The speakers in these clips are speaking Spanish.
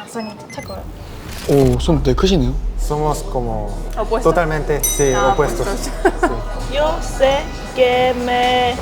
손이 차가워요. 오, 손 되게 크시네요. Somos como ¿Opuestos? totalmente sí, opuestos. Sí. Yo sé que me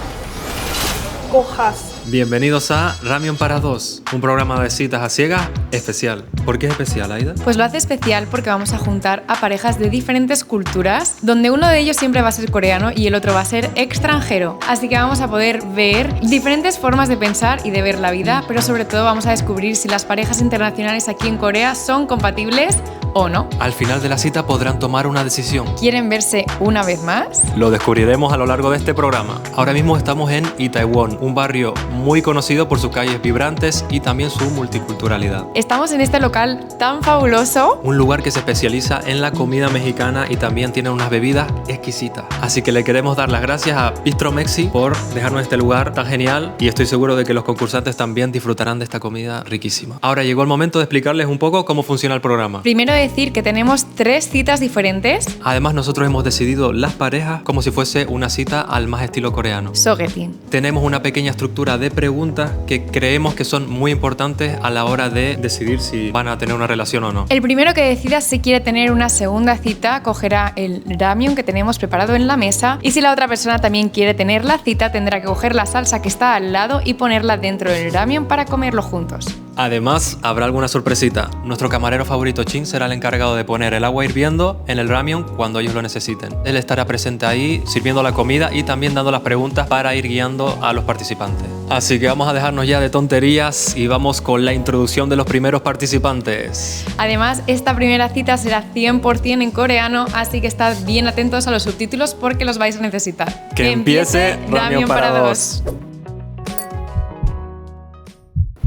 cojas. Bienvenidos a Ramión para dos, un programa de citas a ciegas especial. ¿Por qué es especial, Aida? Pues lo hace especial porque vamos a juntar a parejas de diferentes culturas, donde uno de ellos siempre va a ser coreano y el otro va a ser extranjero. Así que vamos a poder ver diferentes formas de pensar y de ver la vida, pero sobre todo vamos a descubrir si las parejas internacionales aquí en Corea son compatibles o no. Al final de la cita podrán tomar una decisión. ¿Quieren verse una vez más? Lo descubriremos a lo largo de este programa. Ahora mismo estamos en Itaewon, un barrio muy conocido por sus calles vibrantes y también su multiculturalidad. Estamos en este local tan fabuloso. Un lugar que se especializa en la comida mexicana y también tiene unas bebidas exquisitas. Así que le queremos dar las gracias a Bistro Mexi por dejarnos este lugar tan genial y estoy seguro de que los concursantes también disfrutarán de esta comida riquísima. Ahora llegó el momento de explicarles un poco cómo funciona el programa. Primero decir que tenemos 3 citas diferentes. Además, nosotros hemos decidido las parejas como si fuese una cita al más estilo coreano. Sogetin. Tenemos una pequeña estructura de preguntas que creemos que son muy importantes a la hora de decidir si van a tener una relación o no. El primero que decida si quiere tener una segunda cita cogerá el ramyun que tenemos preparado en la mesa, y si la otra persona también quiere tener la cita tendrá que coger la salsa que está al lado y ponerla dentro del ramyun para comerlo juntos. Además, habrá alguna sorpresita. Nuestro camarero favorito Chin será el encargado de poner el agua hirviendo en el ramyun cuando ellos lo necesiten. Él estará presente ahí sirviendo la comida y también dando las preguntas para ir guiando a los participantes. Así que vamos a dejarnos ya de tonterías y vamos con la introducción de los primeros participantes. Además, esta primera cita será 100% en coreano, así que estad bien atentos a los subtítulos porque los vais a necesitar. Que empiece Ramión para dos.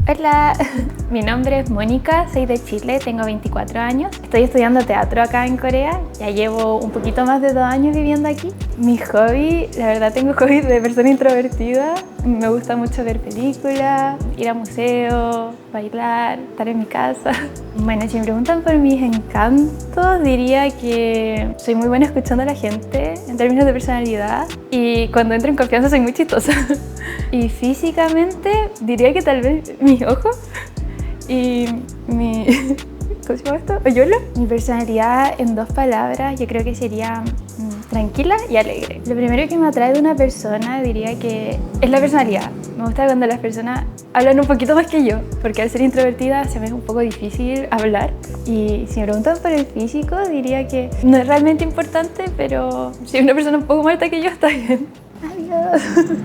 Hola, mi nombre es Mónica, soy de Chile, tengo 24 años. Estoy estudiando teatro acá en Corea, ya llevo un poquito más de 2 años viviendo aquí. Mi hobby, la verdad tengo hobby de persona introvertida. Me gusta mucho ver películas, ir a museos, bailar, estar en mi casa. Bueno, si me preguntan por mis encantos, diría que soy muy buena escuchando a la gente en términos de personalidad y cuando entro en confianza soy muy chistosa. Y físicamente diría que tal vez mis ojos y mi... ¿Cómo se llama esto? ¿Oyolo? Mi personalidad en 2 palabras yo creo que sería tranquila y alegre. Lo primero que me atrae de una persona diría que es la personalidad. Me gusta cuando las personas hablan un poquito más que yo, porque al ser introvertida se me es un poco difícil hablar. Y si me preguntan por el físico, diría que no es realmente importante, pero si es una persona un poco más alta que yo, está bien. Adiós.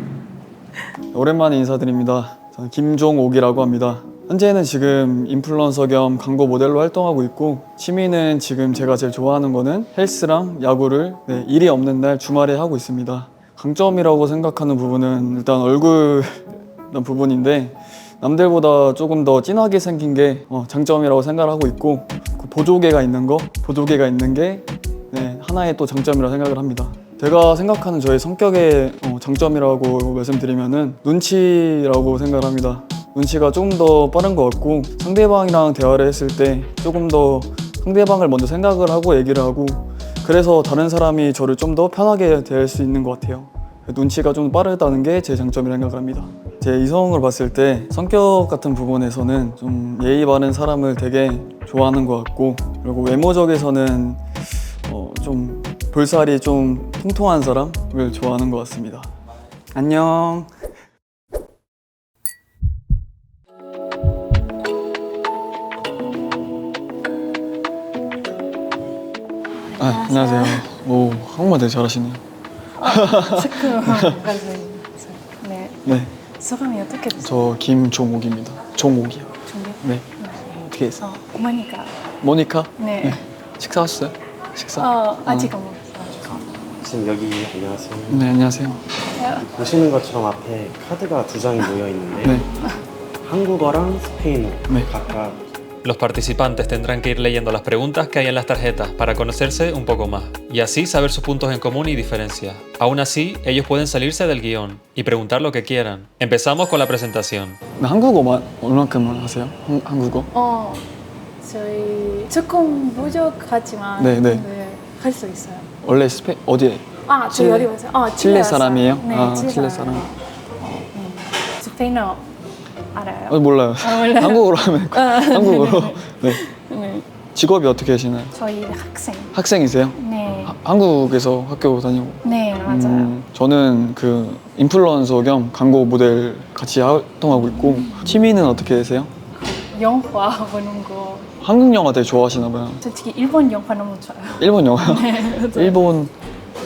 오랜만에 인사드립니다. 저는 김종옥이라고 합니다. 현재는 지금 인플루언서 겸 광고 모델로 활동하고 있고, 취미는 지금 제가 제일 좋아하는 거는 헬스랑 야구를 일이 없는 날 주말에 하고 있습니다. 강점이라고 생각하는 부분은 일단 얼굴 부분인데, 남들보다 조금 더 진하게 생긴 게 장점이라고 생각을 하고 있고, 그 보조개가 있는 게 하나의 또 장점이라고 생각을 합니다. 제가 생각하는 저의 성격의 장점이라고 말씀드리면은 눈치라고 생각을 합니다. 눈치가 조금 더 빠른 것 같고, 상대방이랑 대화를 했을 때 조금 더 상대방을 먼저 생각을 하고 얘기를 하고, 그래서 다른 사람이 저를 좀 더 편하게 대할 수 있는 것 같아요. 눈치가 좀 빠르다는 게 제 장점이라고 생각을 합니다. 제 이성을 봤을 때 성격 같은 부분에서는 좀 예의 바른 사람을 되게 좋아하는 것 같고, 그리고 외모적에서는 좀 볼살이 좀 통통한 사람을 좋아하는 것 같습니다. 안녕. 안녕하세요. 오, 한국말 되게 잘하시네요. 네. 네, 소감이 어떻게 되세요? 저 김종옥입니다. 종옥이요. 종옥? 네. 어떻게 했어요? 모니카. 모니카? 네. 식사하셨어요? 식사? 아직 안 먹었어요. 지금 여기 안녕하세요. 네, 안녕하세요. 보시는 것처럼 앞에 카드가 2장이 모여 있는데 네. 한국어랑 스페인어 네. 각각. Los participantes tendrán que ir leyendo las preguntas que hay en las tarjetas para conocerse un poco más y así saber sus puntos en común y diferencias. Aún así, ellos pueden salirse del guión y preguntar lo que quieran. Empezamos con la presentación. 한국어만 얼마큼만 하세요? 한국어? 저희 조금 부족하지만 네. 할 수 있어요. 원래 어디에? 저희 어디 왔어요? 칠레 사람이에요? 네, 칠레 사람. 스페인어 알아요? 몰라요. 몰라요. 한국어로 하면 한국어로. 네. 네. 직업이 어떻게 되시나요? 저희 학생. 학생이세요? 네. 한국에서 학교 다니고. 네, 맞아요. 저는 그 인플루언서 겸 광고 모델 같이 활동하고 있고 취미는 어떻게 되세요? 영화 보는 거. 한국 영화 되게 좋아하시나 봐요. 솔직히 일본 영화 너무 좋아요. 일본 영화? 일본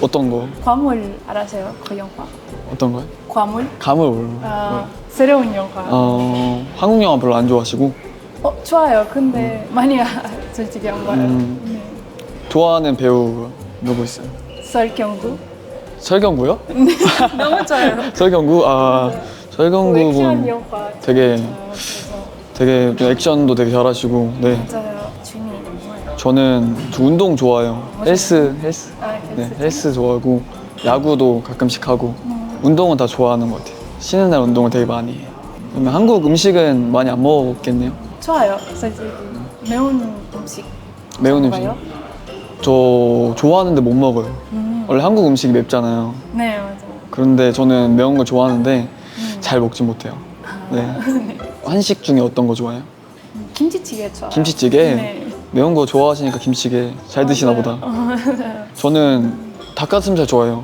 어떤 거? 과물 알아세요? 그 영화? 어떤 거요? 과물? 감을 새로운 영화. 한국 영화 별로 안 좋아하시고 좋아요. 근데 많이 솔직히 안 봐요. 네. 좋아하는 배우 누구 있어요? 설경구? 설경구요? 너무 좋아요. 설경구? 설경구 액션 분 영화 되게 그래서 되게 좀 액션도 되게 잘하시고 네. 맞아요. 취미 뭐예요? 저는 저 운동 좋아해요. 헬스. 네, 헬스 좋아하고 야구도 가끔씩 하고 운동은 다 좋아하는 것 같아요. 쉬는 날 운동을 되게 많이 해요. 그러면 한국 음식은 많이 안 먹겠네요? 좋아요. 솔직히 매운 음식. 매운 음식? 좋아요? 저 좋아하는데 못 먹어요. 원래 한국 음식이 맵잖아요. 네, 맞아요. 그런데 저는 매운 걸 좋아하는데 잘 먹지 못해요. 네. 한식 중에 어떤 거 좋아해요? 김치찌개 좋아요. 김치찌개? 네. 매운 거 좋아하시니까 김치찌개 잘 드시나 보다. 저는 닭가슴살 좋아해요.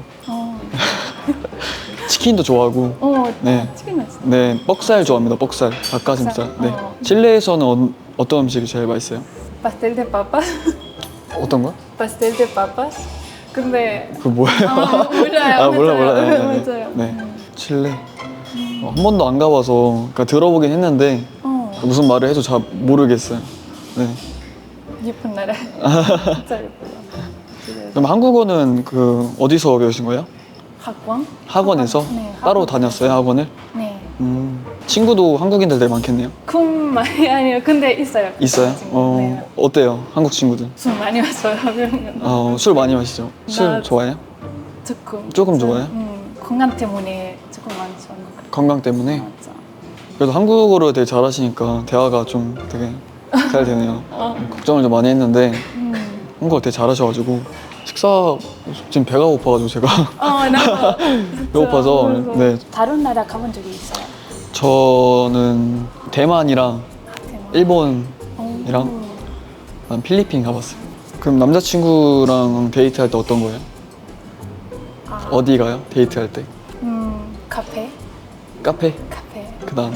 치킨도 좋아하고. 네. 치킨 맛있어. 네, 뻑살 좋아합니다. 뻑살, 닭가슴살. 네. 칠레에서는 어떤 음식이 제일 맛있어요? 파스텔 데 파pas. 어떤 거? 파스텔 데 papas. 근데 그 뭐예요? 몰라요. 몰라. 네, 네, 맞아요. 네. 칠레. 한 번도 안 가봐서 그러니까 들어보긴 했는데 무슨 말을 해도 잘 모르겠어요. 네. 예쁜 나라. 진짜 예뻐요. 그럼 한국어는 그 어디서 배우신 거예요? 학원? 학원에서? 네, 따로 학원. 다녔어요, 학원을? 네. 친구도 한국인들 되게 많겠네요. 큰 많이 아니에요. 근데 있어요. 있어요? 친구. 네. 어때요? 한국 친구들? 술 많이 마셔요. 술 많이 마시죠? 술 나- 좋아해요? 조금. 조금 좋아해요? 건강 때문에 조금 많이 좋아하는 것 같아요. 건강 때문에? 맞아. 그래도 한국어를 되게 잘하시니까 대화가 좀 되게 잘 되네요. 걱정을 좀 많이 했는데 한국어 되게 잘하셔가지고 식사 지금 배가 고파가지고 제가 나도. 배고파서 네 다른 나라 가본 적이 있어요? 저는 대만이랑 대만. 일본이랑 난 필리핀 가봤어요. 그럼 남자친구랑 데이트할 때 어떤 거예요? 어디 가요? 데이트할 때? 카페? 카페? 카페. 그다음?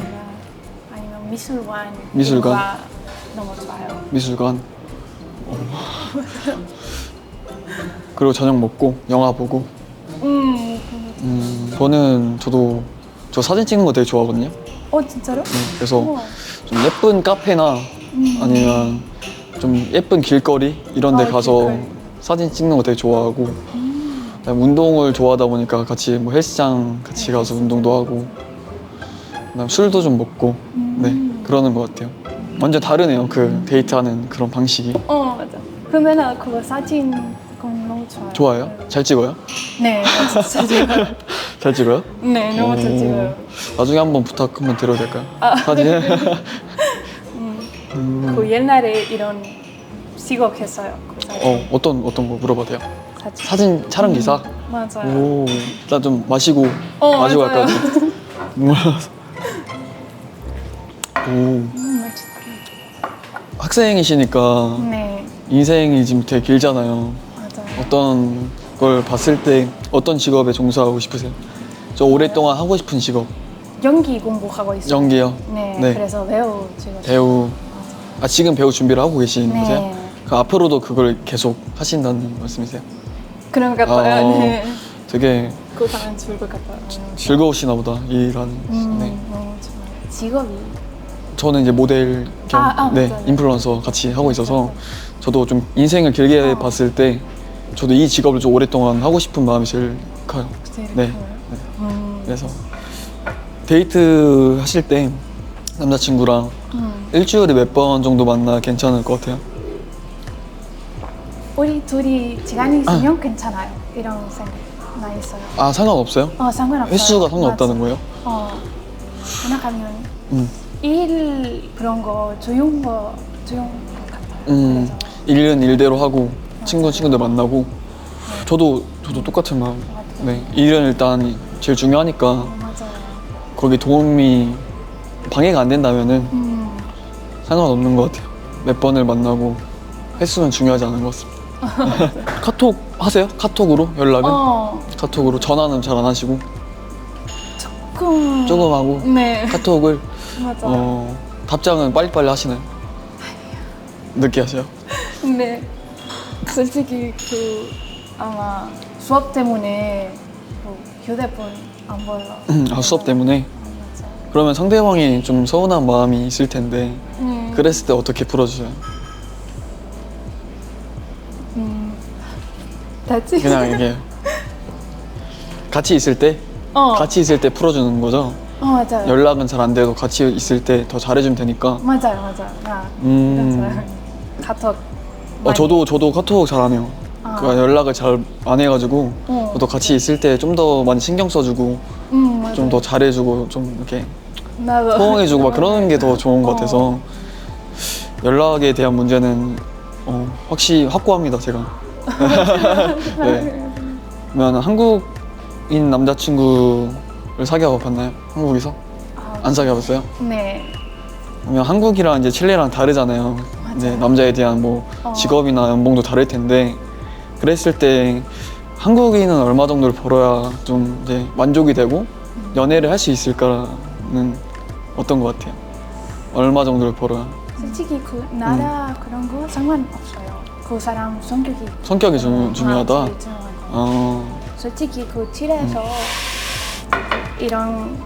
아니면 미술관. 미술관. 이런 거 너무 좋아요. 미술관. 그리고 저녁 먹고 영화 보고. 저도 저 사진 찍는 거 되게 좋아하거든요. 진짜로? 그래서 우와. 좀 예쁜 카페나 아니면 좀 예쁜 길거리 이런 데 가서 길거리. 사진 찍는 거 되게 좋아하고 그다음에 운동을 좋아하다 보니까 같이 뭐 헬스장 같이 가서 운동도 하고 그다음에 술도 좀 먹고 네 그러는 것 같아요. 완전 다르네요. 그 데이트하는 그런 방식이. 맞아. 근데 나 그거 사진 그건 너무 좋아요. 좋아요? 잘 찍어요? 네, 진짜 찍어요. 잘 찍어요? 네, 너무 잘 찍어요. 나중에 한번 부탁 한번 드려도 될까요? 사진? 그 옛날에 이런 직업 했어요. 그 사진. 어떤 거 물어봐도 돼요? 사진. 사진 촬영 기사? 맞아요. 오, 일단 좀 마시고 맞아요. 갈까요? 몰라서. 오, 멋지다. 학생이시니까 네, 인생이 지금 되게 길잖아요. 맞아요. 어떤 걸 봤을 때 어떤 직업에 종사하고 싶으세요? 저 오랫동안 하고 싶은 직업. 연기 공부하고 있어요. 연기요? 네, 네. 그래서 배우 지금. 배우. 지금 배우 준비를 하고 계시는 네. 거세요? 그 앞으로도 그걸 계속 하신다는 말씀이세요? 그런 것 같아요. 네. 되게 그거 하면 좋을 것 같아요. 즐거우시나 보다, 일하는. 네. 너무 좋아요. 직업이. 저는 이제 모델 겸 네, 맞아요. 인플루언서 같이 하고 있어서 저도 좀 인생을 길게 봤을 때 저도 이 직업을 좀 오랫동안 하고 싶은 마음이 제일 커요. 제일 네. 커요? 그래서 데이트 하실 때 남자친구랑 일주일에 몇 번 정도 만나 괜찮을 것 같아요? 우리 둘이 시간이 있으면 괜찮아요. 이런 생각 나 있어요. 상관없어요? 상관없어요. 횟수가 상관없다는 거예요? 생각하면 일 그런 거 조용 것 같아요. 그래서 일은 일대로 하고 친구들 만나고 저도 똑같은 마음. 네, 일은 일단 제일 중요하니까 맞아요. 거기 도움이 방해가 안 된다면은 상관없는 것 같아요. 몇 번을 만나고 횟수는 중요하지 않은 것 같습니다. 카톡 하세요? 카톡으로 연락은? 카톡으로 전화는 잘 안 하시고 조금 하고 네. 카톡을 맞아요. 답장은 빨리빨리 하시나요? 늦게 하세요? 근데 솔직히 그 아마 수업 때문에 그 휴대폰 안 보여요. 아, 수업 때문에? 맞아요. 그러면 상대방이 좀 서운한 마음이 있을 텐데 그랬을 때 어떻게 풀어주세요? 됐지? 그냥 이게 같이 있을 때? 같이 있을 때 풀어주는 거죠? 맞아요. 연락은 잘 안 돼도 같이 있을 때 더 잘해주면 되니까. 맞아요. 맞아요. 카톡. 저도 카톡 잘 안 해요. 그러니까 연락을 잘 안 해가지고 저도 같이 있을 때 좀 더 많이 신경 써주고 좀 더 잘해주고 좀 이렇게 나도. 호응해주고 막 그러는 게 더 좋은 것 같아서 연락에 대한 문제는 확실히 확고합니다, 제가. 네. 그러면 한국인 남자친구를 사귀어 봤나요? 한국에서? 안 사귀어 봤어요? 네. 그러면 한국이랑 이제 칠레랑 다르잖아요. 이제 남자에 대한 뭐 직업이나 연봉도 다를 텐데 그랬을 때 한국인은 얼마 정도를 벌어야 좀 이제 만족이 되고 연애를 할 수 있을까는 어떤 것 같아요? 얼마 정도를 벌어야? 솔직히 그 나라 그런 거 상관없어요. 그 사람 성격이 중요하다? 제일 중요한 거. 솔직히 그 칠에서 이런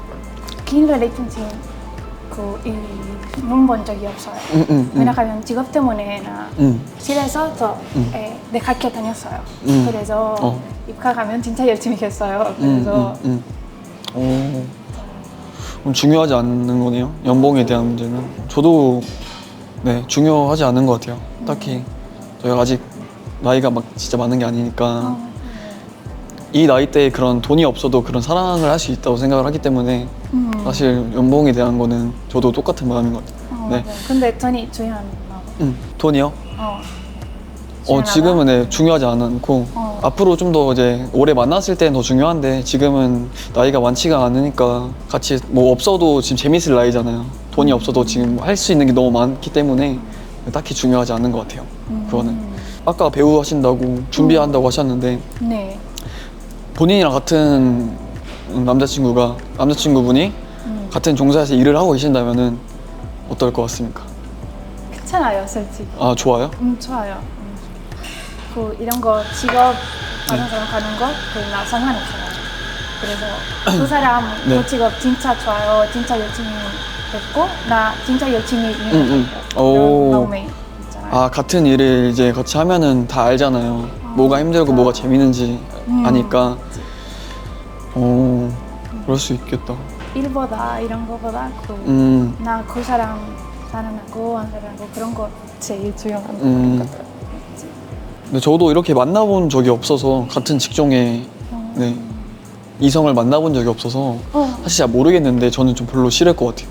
긴 relationship 본 적이 없어요. 왜냐하면 직업 때문에 나 칠에서 더 내 학교 다녔어요. 그래서 입학하면 진짜 열심히 했어요. 그래서 그럼 중요하지 않는 거네요. 연봉에 대한 문제는. 저도 네 중요하지 않은 것 같아요. 딱히 저희가 아직 나이가 막 진짜 많은 게 아니니까 이 나이 때에 그런 돈이 없어도 그런 사랑을 할 수 있다고 생각을 하기 때문에 사실 연봉에 대한 거는 저도 똑같은 마음인 것 같아요. 네. 맞아요. 근데 돈이 중요한 거. 돈이요? 중요하다? 지금은 네, 중요하지 않고 앞으로 좀 더 이제 오래 만났을 때는 더 중요한데 지금은 나이가 많지가 않으니까 같이 뭐 없어도 지금 재밌을 나이잖아요. 돈이 없어도 지금 할 수 있는 게 너무 많기 때문에 딱히 중요하지 않는 것 같아요. 그거는. 아까 배우 하신다고 준비한다고 하셨는데 네. 본인이랑 같은 남자친구분이 같은 종사에서 일을 하고 계신다면은 어떨 것 같습니까? 괜찮아요, 솔직히. 아, 좋아요? 좋아요. 그 이런 거 직업 다른 사람 가는 거 나 상관없어요. 그래서 그 사람 네. 그 직업 진짜 좋아요. 진짜 열심히 했고 나 진짜 열심히 일했어요. 오. 이런 마음이 있잖아요. 아, 같은 일을 이제 같이 하면은 다 알잖아요. 뭐가 힘들고 진짜. 뭐가 재밌는지 아니까. 그럴 수 있겠다. 일보다 이런 거보다 나 그 사람 사랑하고 안 사랑하고 그런 거 제일 중요한 것 같아요. 근데 저도 이렇게 만나본 적이 없어서 같은 직종에 네, 이성을 만나본 적이 없어서 사실 잘 모르겠는데 저는 좀 별로 싫을 것 같아요.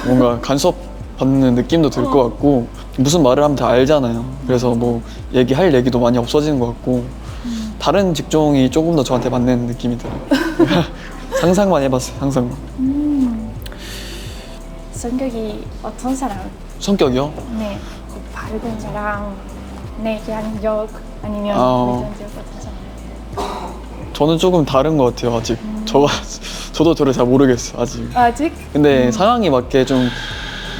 뭔가 간섭 받는 느낌도 들 것 같고 무슨 말을 하면 다 알잖아요. 그래서 뭐 얘기할 얘기도 많이 없어지는 것 같고 다른 직종이 조금 더 저한테 맞는 느낌이 들어요. 상상만 해봤어요. 상상만. 성격이 어떤 사람? 성격이요? 네, 그 밝은 사람, 내향적 아니면 외전적 어떤 사람? 저는 조금 다른 것 같아요. 아직 저도 저를 잘 모르겠어요. 아직. 아직? 근데 상황에 맞게 좀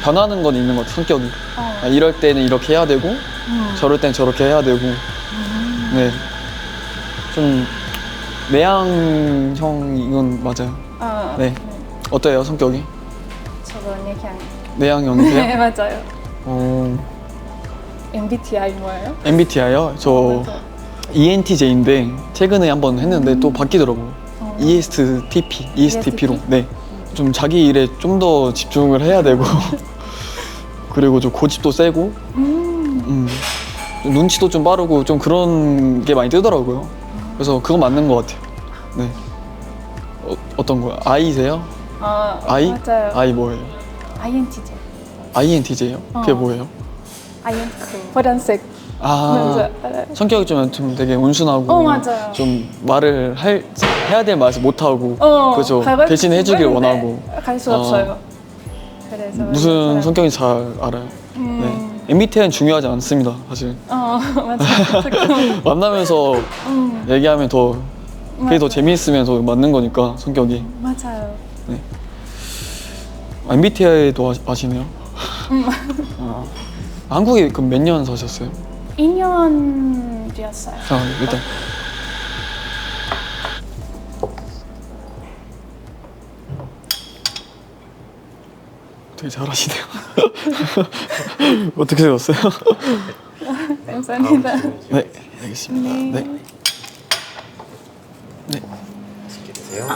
변하는 건 있는 것 같아요. 성격이. 아, 이럴 때는 이렇게 해야 되고 저럴 때는 저렇게 해야 되고. 네. 좀 내향형 이건 맞아요. 네. 어때요 성격이? 저도 내향. 내향형이세요? 네, 맞아요. MBTI 뭐예요? MBTI요? 저 ENTJ인데 최근에 한번 했는데 또 바뀌더라고요. ESTP로. 네. 좀 자기 일에 좀 더 집중을 해야 되고 그리고 좀 고집도 세고 좀 눈치도 좀 빠르고 좀 그런 게 많이 뜨더라고요. 그래서 그건 맞는 것 같아요. 네. 어떤 거요? I세요? I? 맞아요. I 뭐예요? INTJ. INTJ요? 그게 뭐예요? 그 파란색. 아, 맞아요. 성격이 좀 되게 온순하고 맞아요. 좀 말을 해야 될 말을 못 하고 그렇죠. 가고 대신 해주길 싶은데 원하고 갈 수 없어요. 그래서 무슨 사람- 성격인지 잘 알아요. 네. MBTI는 중요하지 않습니다, 사실. 맞아. 조금, 만나면서 얘기하면 더 그게 더 재미있으면 더 맞는 거니까 성격이. 맞아요. MBTI도 아시네요? 한국에 그럼 몇 년 사셨어요? 2년 뒤였어요. 일단 되게 잘하시네요. 어떻게 되었어요? 감사합니다. 네, 알겠습니다. 네. 네.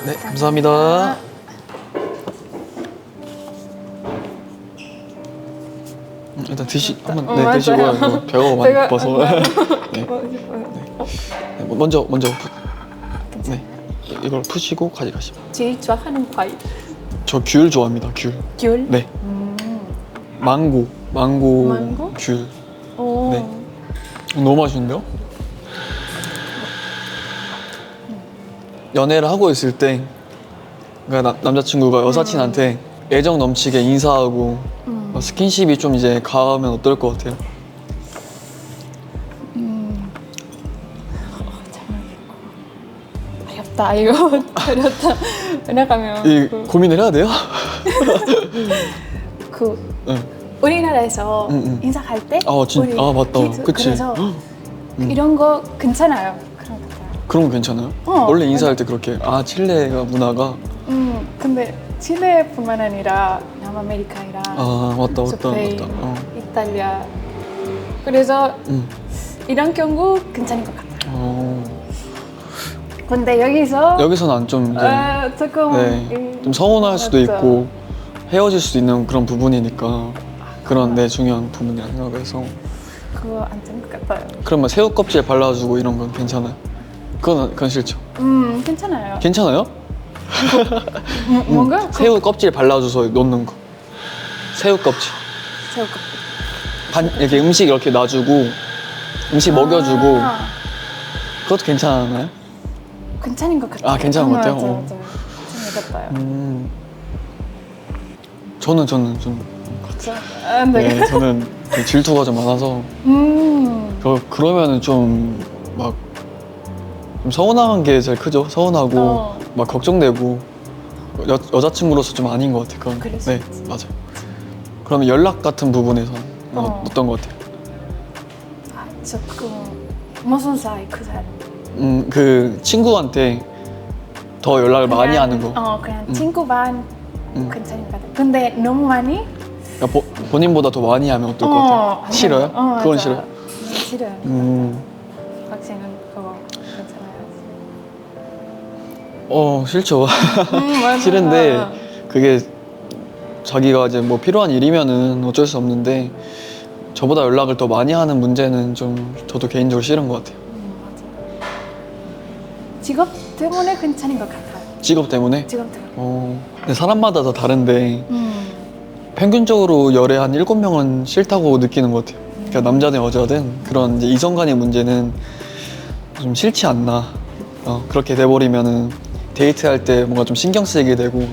네, 감사합니다. 일단 한번 네, 맞아요. 드시고요. 이거 배가 많이 제가- 고파서. 네. 네, 먼저 네, 이걸 푸시고 가져가시면. 제일 좋아하는 과일. 저 귤 좋아합니다. 귤. 귤? 네. 망고 망고? 귤. 오. 네. 너무 맛있는데요? 연애를 하고 있을 때, 그러니까 남자친구가 여사친한테 애정 넘치게 인사하고 스킨십이 좀 이제 가하면 어떨 것 같아요? 어렵다 이거. 어렵다. 왜냐하면 고민을 해야 돼요? 응. 우리나라에서 응. 인사할 때 우리 맞다. 그치. 그래서 이런 거 괜찮아요. 그런 거 같아요. 그런 거 괜찮아요? 어, 원래 인사할 때 그렇게 칠레가 문화가 근데 칠레뿐만 아니라 남아메리카이랑 맞다. 스페인, 이탈리아 그래서 이런 경우 괜찮은 것 같아요. 근데 여기서는 안 좀 조금 좀 서운할 수도 맞죠. 있고 헤어질 수도 있는 그런 부분이니까 그런 중요한 부분이라 생각해서 그거 안 되는 것 같아요. 그러면 새우 껍질 발라주고 이런 건 괜찮아요? 그건 싫죠. 괜찮아요. 괜찮아요? 뭔가 새우 껍질 발라줘서 넣는 거. 새우 껍질. 새우 껍질. 이렇게 음식 이렇게 놔주고 음식 먹여주고 그것도 괜찮아요? 괜찮은 것 같아요. 괜찮은 것 같아요? 맞아요. 괜찮은 것 같아요. 저는 그렇죠. 네. 저는 좀 질투가 좀 많아서 그러면은 좀 서운한 게 제일 크죠. 서운하고 막 걱정되고 여자친구로서 좀 아닌 것 같아요. 그건. 그럴 수 네, 있지. 맞아요. 그러면 연락 같은 부분에서 어떤 것 같아요? 조금 무슨 사이 그 사람. 그 친구한테 더 연락을 많이 하는 거. 그냥 친구 반 괜찮은 것 같아요. 근데 너무 많이? 그러니까 본인보다 더 많이 하면 어떨 것 같아요? 싫어요? 그건 맞아. 싫어요? 싫어요. 박씨는 그거 괜찮아요? 싫죠. 맞아. 싫은데 그게 자기가 이제 뭐 필요한 일이면은 어쩔 수 없는데 저보다 연락을 더 많이 하는 문제는 좀 저도 개인적으로 싫은 것 같아요. 맞아. 직업 때문에 괜찮은 것 같아요. 직업 때문에? 직업 때문에. 근데 사람마다 다 다른데 평균적으로 열에 한 7명은 싫다고 느끼는 것 같아요. 그러니까 남자든 여자든 그런 이제 이성 간의 문제는 좀 싫지 않나. 그렇게 돼버리면은 데이트할 때 뭔가 좀 신경 쓰이게 되고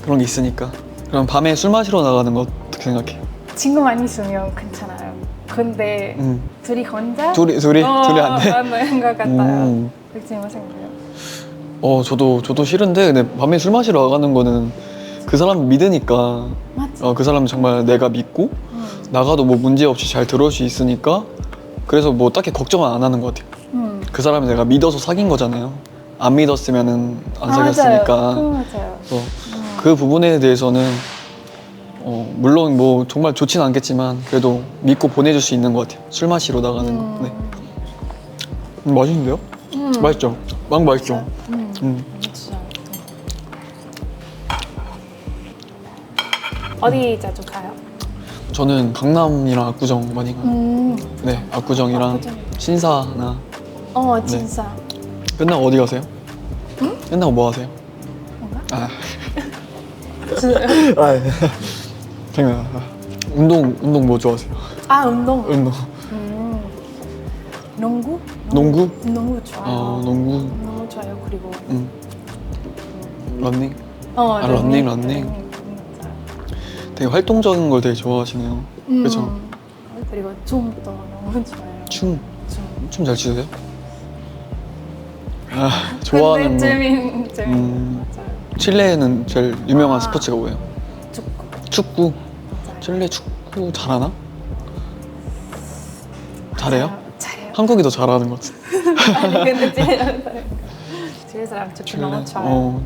그런 게 있으니까. 그럼 밤에 술 마시러 나가는 거 어떻게 생각해? 친구만 있으면 괜찮아요. 근데 둘이 혼자? 둘이 안 돼? 안 되는 것 같아요. 그렇지 뭐 생각해요? 저도 싫은데 근데 밤에 술 마시러 나가는 거는 그 사람 믿으니까 맞지? 그 사람 정말 내가 믿고 나가도 뭐 문제 없이 잘 들어올 수 있으니까 그래서 뭐 딱히 걱정은 안 하는 것 같아요. 그 사람을 내가 믿어서 사귄 거잖아요. 안 믿었으면은 안 사귀었으니까. 맞아요. 그래서 그 부분에 대해서는 물론 뭐 정말 좋진 않겠지만 그래도 믿고 보내줄 수 있는 것 같아요. 술 마시러 나가는 거. 네. 맛있는데요? 맛있죠? 망고 맛있죠? 진짜. 어디 자주 가요? 저는 강남이랑 압구정 많이 가요. 네, 압구정이랑 압구정. 신사나. 진짜. 끝나고 어디 가세요? 끝나고 뭐 하세요? 뭔가? 생각. 운동 뭐 좋아하세요? 운동. 운동. 농구? 농구? 농구 좋아요. 농구. 너무 좋아요. 그리고 러닝? 러닝. 러닝. 되게 활동적인 걸 되게 좋아하시네요. 그렇죠? 그리고 춤도 너무 좋아해요. 춤 잘 추세요? 아, 좋아하는 근데 재밌 맞아요. 칠레는 제일 유명한 스포츠가 뭐예요? 축구. 축구. 맞아요. 칠레 축구 잘하나? 잘해요? 잘해요. 한국이 더 잘하는 것 같아. 아니 근데 칠레 사람 축구 너무 좋아해요.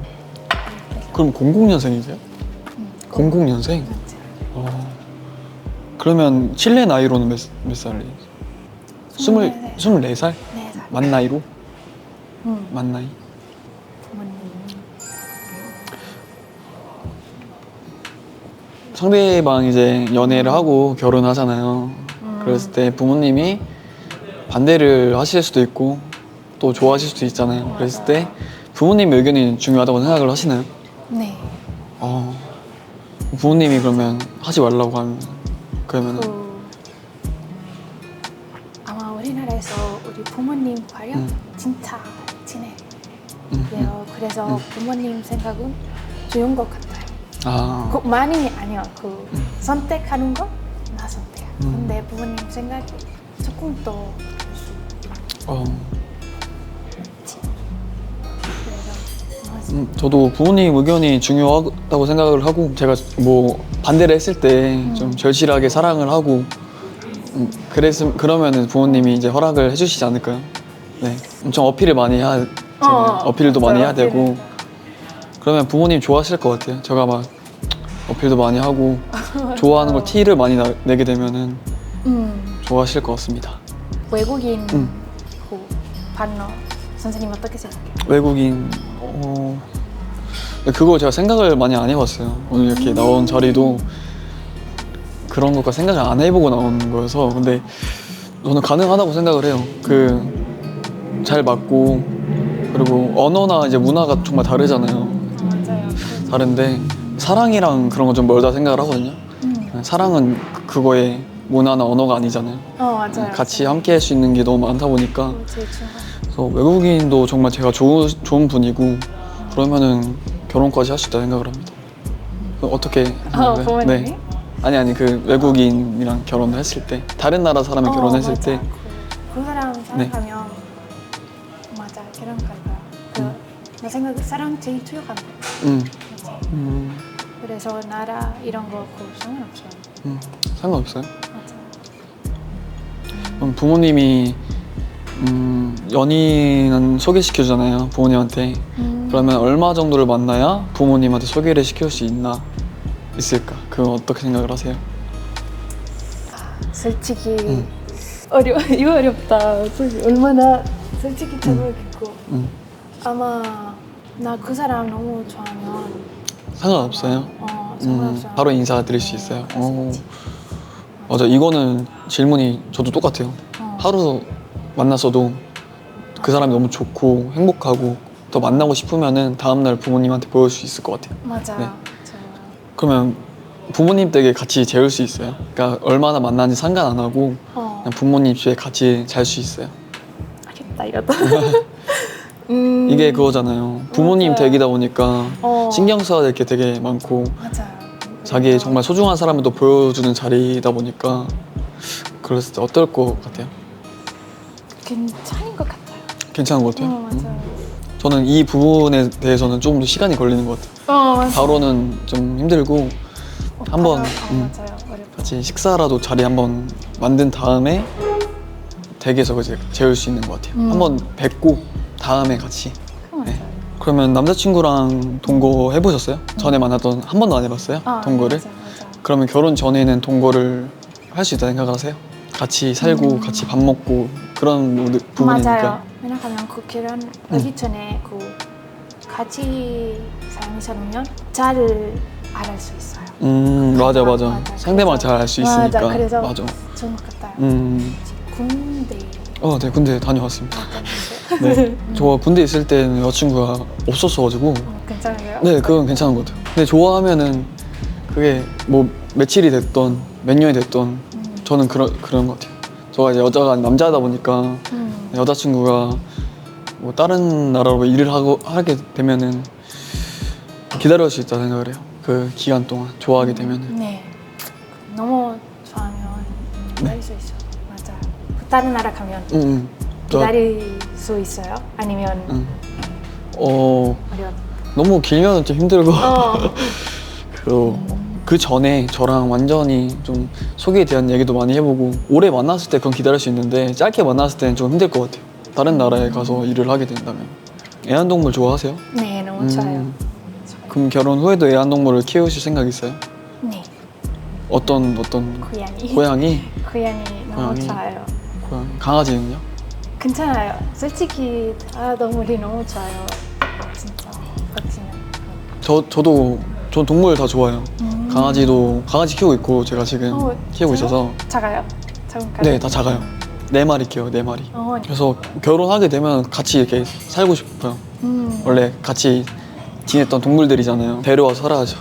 그럼 00년생이세요? 00년생? 그러면 칠레 나이로는 몇 살이에요? 24살? 네 살. 만 나이로? 만 나이? 부모님. 상대방 이제 연애를 하고 결혼하잖아요. 그랬을 때 부모님이 반대를 하실 수도 있고 또 좋아하실 수도 있잖아요. 그랬을 때 부모님 의견이 중요하다고 생각을 하시나요? 네. 부모님이 그러면 하지 말라고 하면 그러면 아마 우리나라에서 우리 부모님과요 진짜 친해요. 그래서 부모님 생각은 좋은 것 같아요. 그 많이 아니요. 그 선택하는 거 나 선택. 근데 부모님 생각이 조금 더 그래서 저도 부모님 의견이 중요하다고 생각을 하고 제가 뭐 반대를 했을 때 좀 절실하게 사랑을 하고 그러면은 부모님이 이제 허락을 해주시지 않을까요? 네, 엄청 어필을 많이 어필도 많이 해야 되고 그러면 부모님 좋아하실 것 같아요. 제가 막 어필도 많이 하고 좋아하는 걸 티를 많이 내게 되면은 좋아하실 것 같습니다. 외국인 그 partner 선생님 어떻게 생각해요? 외국인 그거 제가 생각을 많이 안 해봤어요. 오늘 이렇게 나온 자리도 그런 것과 생각을 안 해보고 나온 거여서 근데 저는 가능하다고 생각을 해요. 잘 맞고 그리고 언어나 이제 문화가 정말 다르잖아요. 맞아요. 다른데 사랑이랑 그런 건 좀 멀다 생각을 하거든요. 사랑은 그거의 문화나 언어가 아니잖아요. 맞아요. 같이 함께 할 수 있는 게 너무 많다 보니까 제일 중요해요. 그래서 외국인도 정말 제가 좋은 분이고 그러면은 결혼까지 할 수 있다 생각을 합니다. 어떻게 생각해요? 부모님이? 아니 그 외국인이랑 결혼을 했을 때 다른 나라 사람이 결혼했을 맞아. 때 그 사람 생각하면 맞아 결혼 갈 거야. 내 생각에 사랑 제일 중요한 거. 맞아. 그래서 나라 이런 거 상관없어요. 상관없어요? 맞아. 그럼 부모님이 연인은 소개시켜주잖아요 부모님한테. 그러면 얼마 정도를 만나야 부모님한테 소개를 시킬 수 있을까? 그건 어떻게 생각을 하세요? 솔직히 이거 어렵다. 솔직히 얼마나 솔직히 잘 모르겠고 아마 나 그 사람 너무 좋아하면 상관없어요? 상관없어요. 바로 인사드릴 수 있어요? 맞아, 이거는 질문이 저도 똑같아요. 하루 만났어도 그 사람이 너무 좋고 행복하고 더 만나고 싶으면은 다음날 부모님한테 보여줄 수 있을 것 같아요. 맞아. 네. 그러면 부모님 댁에 같이 재울 수 있어요? 그러니까 얼마나 만나는지 상관 안 하고 그냥 부모님 집에 같이 잘 수 있어요? 알겠다 이것도. 이게 그거잖아요. 부모님 맞아요. 댁이다 보니까 신경 써야 될 게 되게 많고 맞아요. 자기의 정말 소중한 사람을 또 보여주는 자리다 보니까 그랬을 때 어떨 것 같아요? 괜찮은 것 같아요. 괜찮은 것 같아요? 맞아요. 저는 이 부분에 대해서는 조금 더 시간이 걸리는 것 같아요. 맞아요. 바로는 좀 힘들고 한번 맞아요. 어렵다. 같이 식사라도 자리 한번 만든 다음에 댁에서 이제 재울 수 있는 것 같아요. 한번 뵙고 다음에 같이. 맞아요. 그러면 남자친구랑 동거 해보셨어요? 전에 만났던 한 번도 안 해봤어요? 동거를? 맞아. 그러면 결혼 전에는 동거를 할 수 있다 생각하세요? 같이 살고 같이 밥 먹고 그런 부분이니까. 맞아요. 왜냐하면 그 결혼하기 전에 그 같이 살면 잘 알을 수 있어요. 맞아. 상대방 잘 알 수 있으니까. 맞아. 그래서 맞아. 좋은 것 같아요. 군대. 네, 군대 다녀왔습니다. 네, 저 군대 있을 때는 여자친구가 없었어가지고. 괜찮아요? 네, 그건 괜찮은 것 같아요. 근데 좋아하면은 그게 뭐 며칠이 됐던 몇 년이 됐던 저는 그런 것 같아요. 저가 이제 여자가 남자다 보니까 여자친구가 뭐 다른 나라로 일을 하게 되면은 기다릴 수 있다 생각을 해요. 그 기간 동안 좋아하게 되면은. 네. 기다릴 수 있어. 맞아. 다른 나라 가면 저, 기다릴 수 있어요? 아니면 어려워? 너무 길면 좀 힘들고 그리고 그 전에 저랑 완전히 좀 소개에 대한 얘기도 많이 해보고 오래 만났을 때 그건 기다릴 수 있는데 짧게 만났을 때는 좀 힘들 것 같아요. 다른 나라에 가서 일을 하게 된다면. 애완동물 좋아하세요? 네, 너무 좋아요. 그럼 결혼 후에도 애완동물을 키우실 생각 있어요? 네, 어떤 고양이. 고양이? 고양이 너무 고양이. 좋아요. 고양이. 강아지는요? 괜찮아요. 솔직히 동물이 너무 좋아요. 진짜 같이는. 전 동물 다 좋아해요. 강아지 키우고 있고 제가 지금 키우고 있어서. 작아요? 작은 네, 다 작아요. 4마리 키워요, 4마리. 어, 그래서 결혼하게 되면 같이 이렇게 살고 싶어요. 원래 같이 지냈던 동물들이잖아요. 데려와서 살아야죠.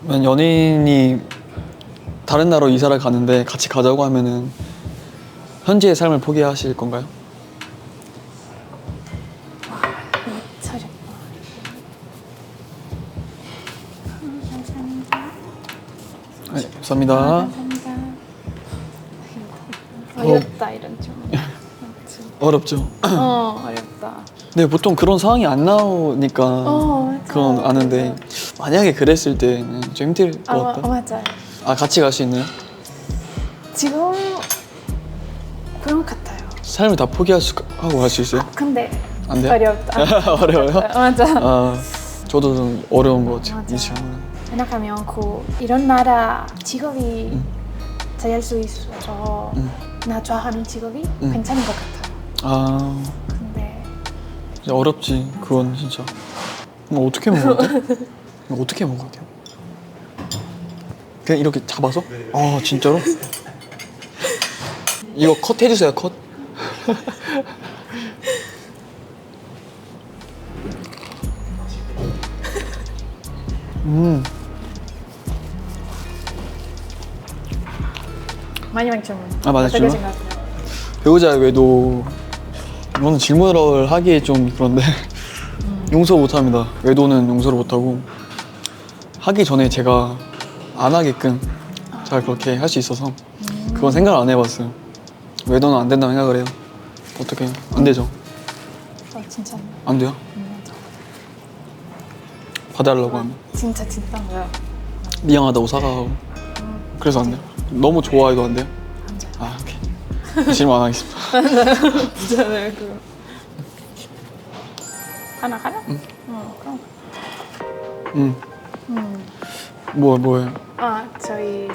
연인이 다른 나라로 이사를 가는데 같이 가자고 하면은 현지의 삶을 포기하실 건가요? 차려. 네, 감사합니다. 감사합니다. 어렵다 이런 좀. 어렵죠. 어렵다. 네, 보통 그런 상황이 안 나오니까 맞아. 그건 아는데 만약에 그랬을 때는 좀 힘들 것 같다. 맞아요. 아, 같이 갈 수 있나요? 지금 그런 것 같아요. 삶을 다 포기하고 갈 수 있어요? 근데 안 돼요? 어렵다. 어려워요? 맞아. 아, 저도 좀 어려운 것 같아요. 맞아. 이 질문은. 생각하면 이런 나라 직업이 잘할 수 있어서 나 좋아하는 직업이 괜찮은 것 같아요. 아, 근데 진짜 어렵지. 그건 진짜. 뭐 어떻게 먹어야 돼? 이거 어떻게 먹어야 돼요? 그냥 이렇게 잡아서? 아, 진짜로? 이거 컷 해주세요, 컷. 마지막 질문. 아, 맞아, 어떻게 질문? 생각하세요? 배우자의 외도. 이거는 질문을 하기 좀 그런데 용서 못합니다. 외도는 용서를 못하고 하기 전에 제가 안 하게끔 잘 그렇게 할 수 있어서 그건 생각을 안 해봤어요. 외도는 안 된다고 생각을 해요. 어떻게 안 되죠? 진짜. 안 돼요? 봐달라고 하면 진짜 진짜인가요? 미안하다고 사과하고 그래서 안 돼요? 너무 좋아해도 안 돼요? 안 돼요. 아, 오케이. 질문 안 하겠습니다. 진짜요 하나? 그럼. 뭐예요? 저희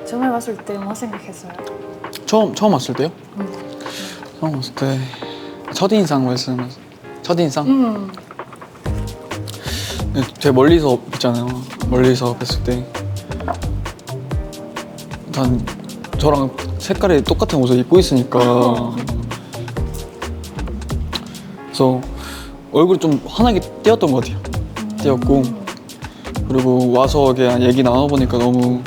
처음에 왔을 때 뭐 생각했어요? 처음 왔을 때요? 처음 왔을 때 첫인상 말씀하세요. 첫인상? 네, 되게 멀리서 뵀잖아요. 멀리서 뵀을 때 일단 저랑 색깔이 똑같은 옷을 입고 있으니까 그래서 얼굴이 좀 환하게 띄었던 것 같아요. 띄었고 그리고 와서 그냥 얘기 나눠보니까 너무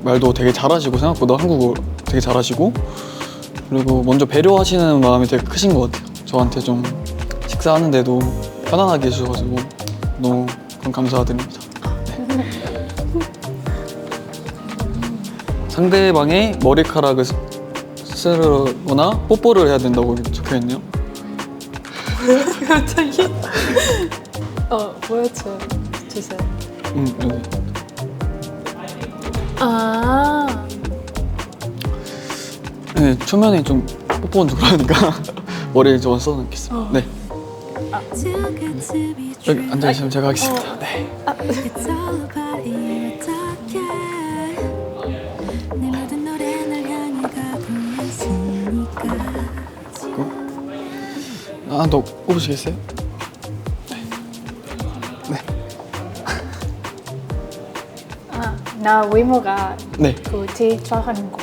말도 되게 잘하시고 생각보다 한국어 되게 잘하시고 그리고 먼저 배려하시는 마음이 되게 크신 것 같아요. 저한테 좀 식사하는데도 편안하게 해주셔가지고 너무 그건 감사드립니다. 네. 상대방의 머리카락을 쓰거나 뽀뽀를 해야 된다고 적혀있네요. 갑자기? 보여줘 주세요. 여기. 네, 초면에 좀 뽀뽀는 좀 그러니까 머리를 좀 써놓겠습니다. 네. 여기 앉아계시면 제가 하겠습니다. 네. 하나 더 꼽으시겠어요? 네. 나 외모가 네. 제일 좋아하는 거.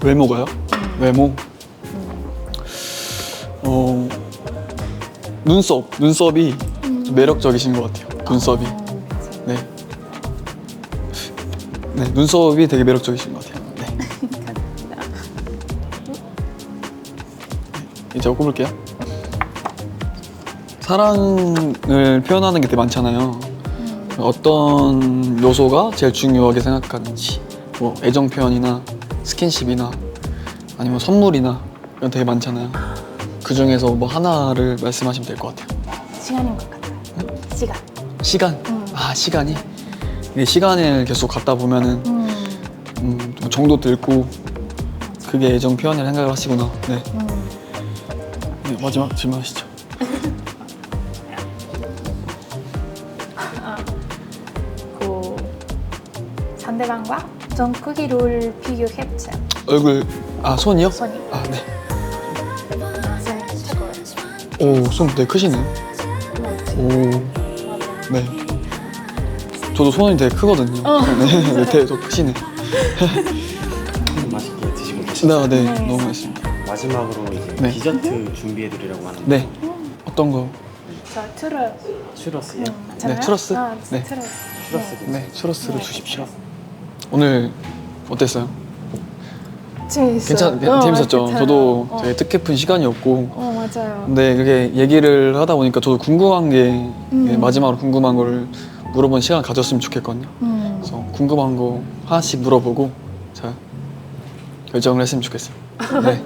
외모가요? 외모? 눈썹이 좀 매력적이신 것 같아요. 눈썹이. 네. 네, 눈썹이 되게 매력적이신 것 같아요. 네. 이제 꼽을게요. 사랑을 표현하는 게 되게 많잖아요. 어떤 요소가 제일 중요하게 생각하는지, 뭐 애정 표현이나 스킨십이나 아니면 선물이나 이런 되게 많잖아요. 그 중에서 뭐 하나를 말씀하시면 될 것 같아요. 시간인 것 같아요. 시간. 시간? 아, 시간이? 이게 시간을 계속 갖다 보면은 뭐 정도 들고 그게 애정 표현이라 생각을 하시구나. 네. 네, 마지막 질문하시죠. 그 상대방과 좀 크기를 비교했죠. 얼굴, 아, 손이요? 손이. 아, 네. 네, 최고예요. 오, 손 되게 크시네요. 오, 네. 저도 손이 되게 크거든요. 네, 네, 되게 더 크시네. 맛있게 드시고 계시죠? 네, 네, 너무 맛있습니다. 마지막으로 이제 네. 디저트 준비해드리려고 하는데 네, 어떤 거? 저 투르. 츄러스요? 네, 추러스? 아, 네. 투르. 츄러스 네, 추러스를 주십시오. 오늘 어땠어요? 재밌어요. 재밌었죠? 괜찮아요. 저도 되게 뜻깊은 시간이었고. 맞아요. 근데 그게 얘기를 하다 보니까 저도 궁금한 게 마지막으로 궁금한 거를 물어본 시간 가졌으면 좋겠거든요. 그래서 궁금한 거 하나씩 물어보고 자 결정을 했으면 좋겠어요. 네.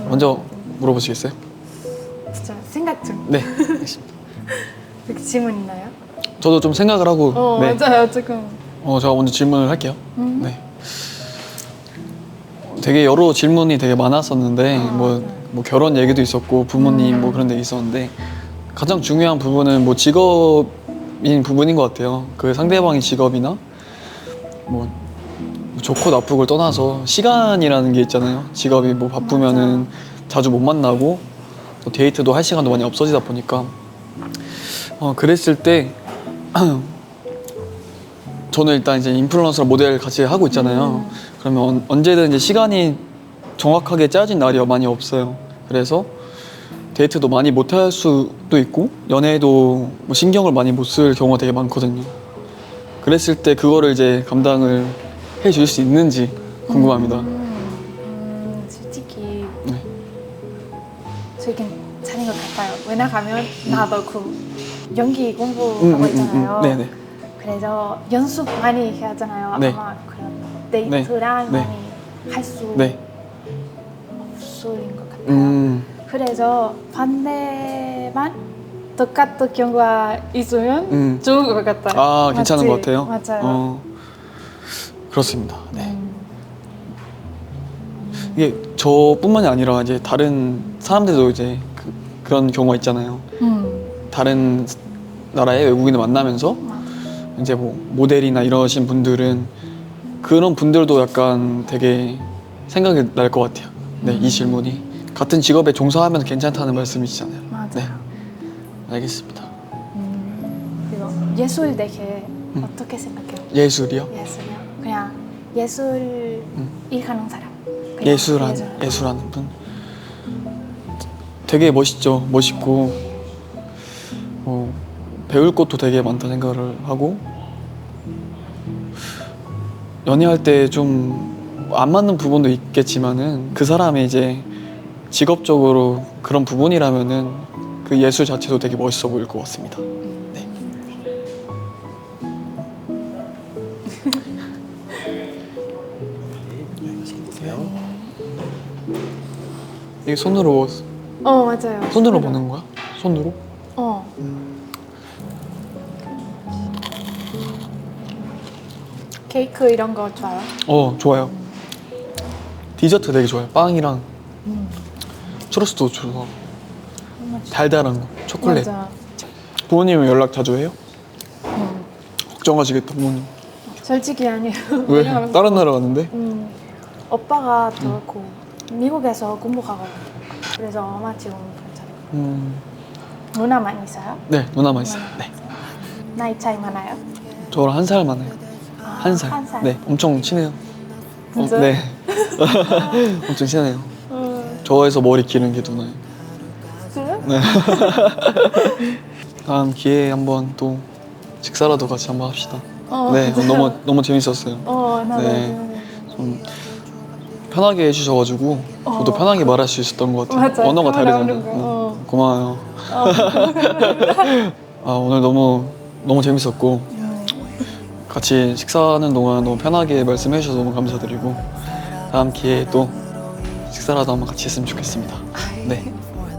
먼저 물어보시겠어요? 진짜 생각 중. 네, 알겠습니다. 여기 질문 있나요? 저도 좀 생각을 하고 네. 맞아요. 지금. 제가 먼저 질문을 할게요. 네. 되게 여러 질문이 되게 많았었는데 뭐 결혼 얘기도 있었고 부모님 뭐 그런 데 있었는데 가장 중요한 부분은 뭐 직업인 부분인 것 같아요. 그 상대방의 직업이나 뭐 좋고 나쁘고를 떠나서 시간이라는 게 있잖아요. 직업이 뭐 바쁘면은 자주 못 만나고 또 데이트도 할 시간도 많이 없어지다 보니까 그랬을 때 저는 일단 이제 인플루언서 모델 같이 하고 있잖아요. 그러면 언제든 이제 시간이 정확하게 짜진 날이 많이 없어요. 그래서 데이트도 많이 못 할 수도 있고 연애도 뭐 신경을 많이 못 쓸 경우가 되게 많거든요. 그랬을 때 그거를 이제 감당을 해줄 수 있는지 궁금합니다. 솔직히 네. 저 괜찮은 것 같아요. 왜냐하면 나도 그 연기 공부하고 있잖아요. 네네. 그래서 연습 많이 해야 하잖아요. 네. 아마 그런 데이트랑 네. 많이 할 수 네. 없을 것 같아요. 그래서 반대만 똑같은 경우가 있으면 좋은 것 같아요. 아, 괜찮은 것 맞지? 같아요? 맞아요. 그렇습니다. 네. 이게 저뿐만이 아니라 이제 다른 사람들도 이제 그런 경우가 있잖아요. 다른 나라의 외국인을 만나면서 이제 뭐 모델이나 이러신 분들은 그런 분들도 약간 되게 생각이 날 것 같아요. 네, 이 질문이 같은 직업에 종사하면 괜찮다는 말씀이시잖아요. 맞아요. 네, 알겠습니다. 그리고 예술 되게 어떻게 생각해요? 예술이요? 예술이요? 그냥 예술 일하는 사람. 그냥 예술하는 분. 되게 멋있죠. 멋있고 배울 것도 되게 많다 생각을 하고 연애할 때 좀 안 맞는 부분도 있겠지만은 그 사람이 이제 직업적으로 그런 부분이라면은 그 예술 자체도 되게 멋있어 보일 것 같습니다. 네. 맛있게 드세요. 이게 손으로 맞아요. 손으로 보는 거야? 손으로? 케이크 이런 거 좋아요? 좋아요. 디저트 되게 좋아요. 빵이랑 추러스도 좋아. 달달한 거, 초콜릿. 맞아. 부모님은 연락 자주 해요? 걱정하시겠다 부모님. 솔직히 아니에요. 왜? 왜냐면 다른 나라 갔는데? 오빠가 그 미국에서 공부하고 그래서 엄마 지금 괜찮아요. 누나만 있어요? 네, 누나만 있어요. 네. 나이 차이 많아요? 저랑 한 살 많아요. 한 살. 한 살. 네, 엄청 친해요. 진짜요? 네. 엄청 친해요. 저에서 머리 기른 게 누나예요. 그래요? 네. 다음 기회에 한번 또 식사라도 같이 한번 합시다. 네, 너무 재밌었어요. 나도. 네. 좀 편하게 해주셔가지고 저도 편하게 말할 수 있었던 것 같아요. 맞아, 언어가 카메라 다르잖아요. 오는 거. 고마워요. 오늘 너무 너무 재밌었고 같이 식사하는 동안 너무 편하게 말씀해 주셔서 너무 감사드리고 다음 기회에 또 식사라도 한번 같이 했으면 좋겠습니다. 네.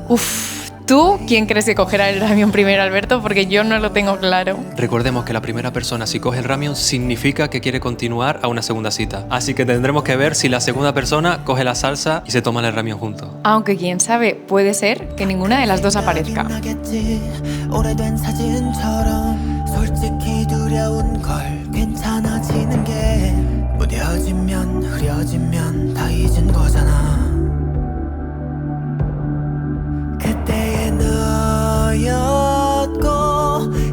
Uf, ¿tú quién crees que cogerá el Ramión primero, Alberto? Porque yo no lo tengo claro. Recordemos que la primera persona si coge el Ramión significa que quiere continuar a una segunda cita. Así que tendremos que ver si la segunda persona coge la salsa y se toman el Ramión juntos. Aunque quién sabe, puede ser que ninguna de las dos aparezca. 오래된 사진처럼 솔직히 두려운 걸 괜찮아지는 게 무뎌지면 흐려지면 다 잊은 거잖아 그때의 너였고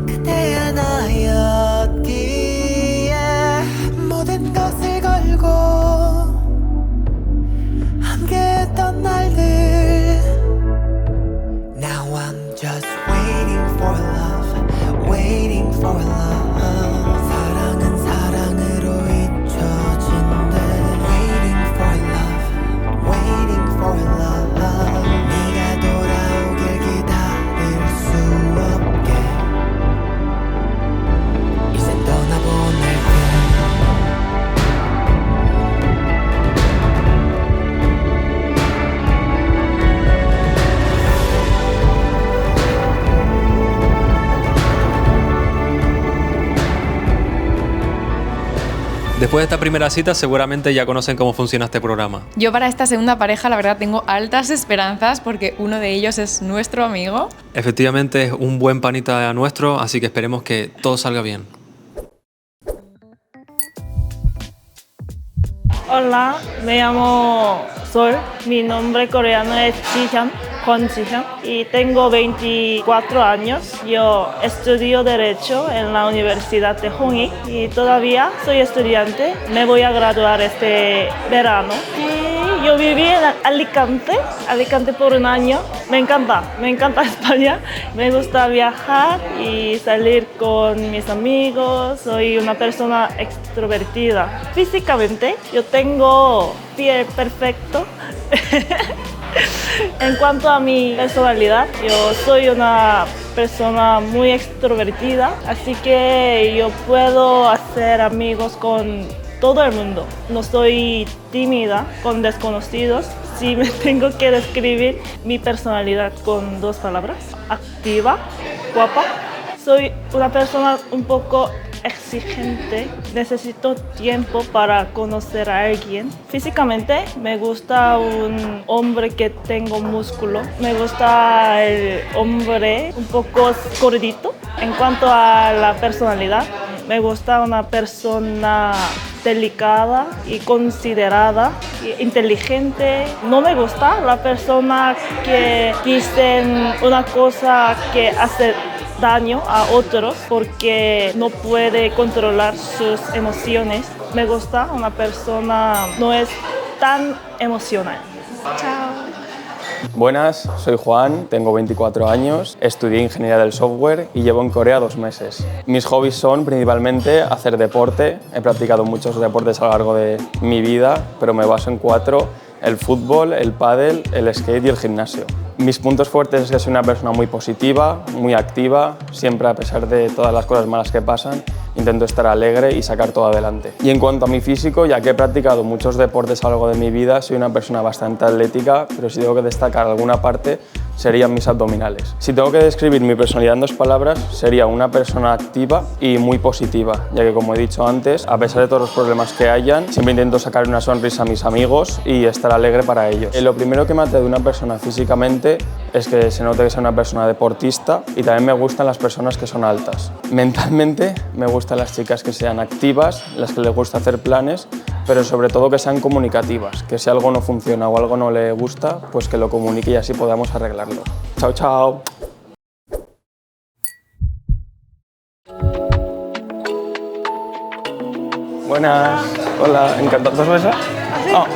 그때의 나였기에 모든 것을 걸고 함께했던 날들 Now I'm just waiting for love waiting for love 사랑은 사랑으로 잊혀진대 waiting for love waiting for love 네가 돌아오길 기다릴 수 없게 이젠 떠나보낼게 Después de esta primera cita seguramente ya conocen cómo funciona este programa. Yo para esta segunda pareja la verdad tengo altas esperanzas porque uno de ellos es nuestro amigo. Efectivamente es un buen panita nuestro, así que esperemos que todo salga bien. Hola, me llamo Sol. Mi nombre coreano es Jihyun, Kwon Jihyun, y tengo 24 años. Yo estudio Derecho en la Universidad de Hongik y todavía soy estudiante. Me voy a graduar este verano. Y yo viví en Alicante por un año. Me encanta España. Me gusta viajar y salir con mis amigos. Soy una persona extrovertida. Físicamente, yo tengo piel perfecto. En cuanto a mi personalidad, yo soy una persona muy extrovertida, así que yo puedo hacer amigos con todo el mundo. No soy tímida con desconocidos. Si me tengo que describir mi personalidad con 2 palabras, activa, guapa. Soy una persona un poco exigente, necesito tiempo para conocer a alguien. Físicamente me gusta un hombre que tenga músculo, me gusta el hombre un poco gordito. En cuanto a la personalidad, me gusta una persona delicada y considerada, y inteligente. No me gusta la persona que dicen una cosa que hace daño a otros porque no puede controlar sus emociones. Me gusta una persona no es tan emocional. Chao. Buenas, soy Juan, tengo 24 años, estudié Ingeniería del Software y llevo en Corea 2 meses. Mis hobbies son principalmente hacer deporte, he practicado muchos deportes a lo largo de mi vida, pero me baso en 4, el fútbol, el pádel, el skate y el gimnasio. Mis puntos fuertes es que soy una persona muy positiva, muy activa, siempre a pesar de todas las cosas malas que pasan, intento estar alegre y sacar todo adelante. Y en cuanto a mi físico, ya que he practicado muchos deportes a lo largo de mi vida, soy una persona bastante atlética, pero si tengo que destacar alguna parte, serían mis abdominales. Si tengo que describir mi personalidad en 2 palabras, sería una persona activa y muy positiva, ya que como he dicho antes, a pesar de todos los problemas que hayan, siempre intento sacar una sonrisa a mis amigos y estar alegre para ellos. Lo primero que me atrae de una persona físicamente es que se note que sea una persona deportista y también me gustan las personas que son altas. Mentalmente me gustan las chicas que sean activas, las que les gusta hacer planes, pero sobre todo que sean comunicativas, que si algo no funciona o algo no le gusta, pues que lo comunique y así podamos arreglarlo. Chao, chao. Buenas. Hola, encantado. ¿Dos besos? ¿Ah, sí? Oh.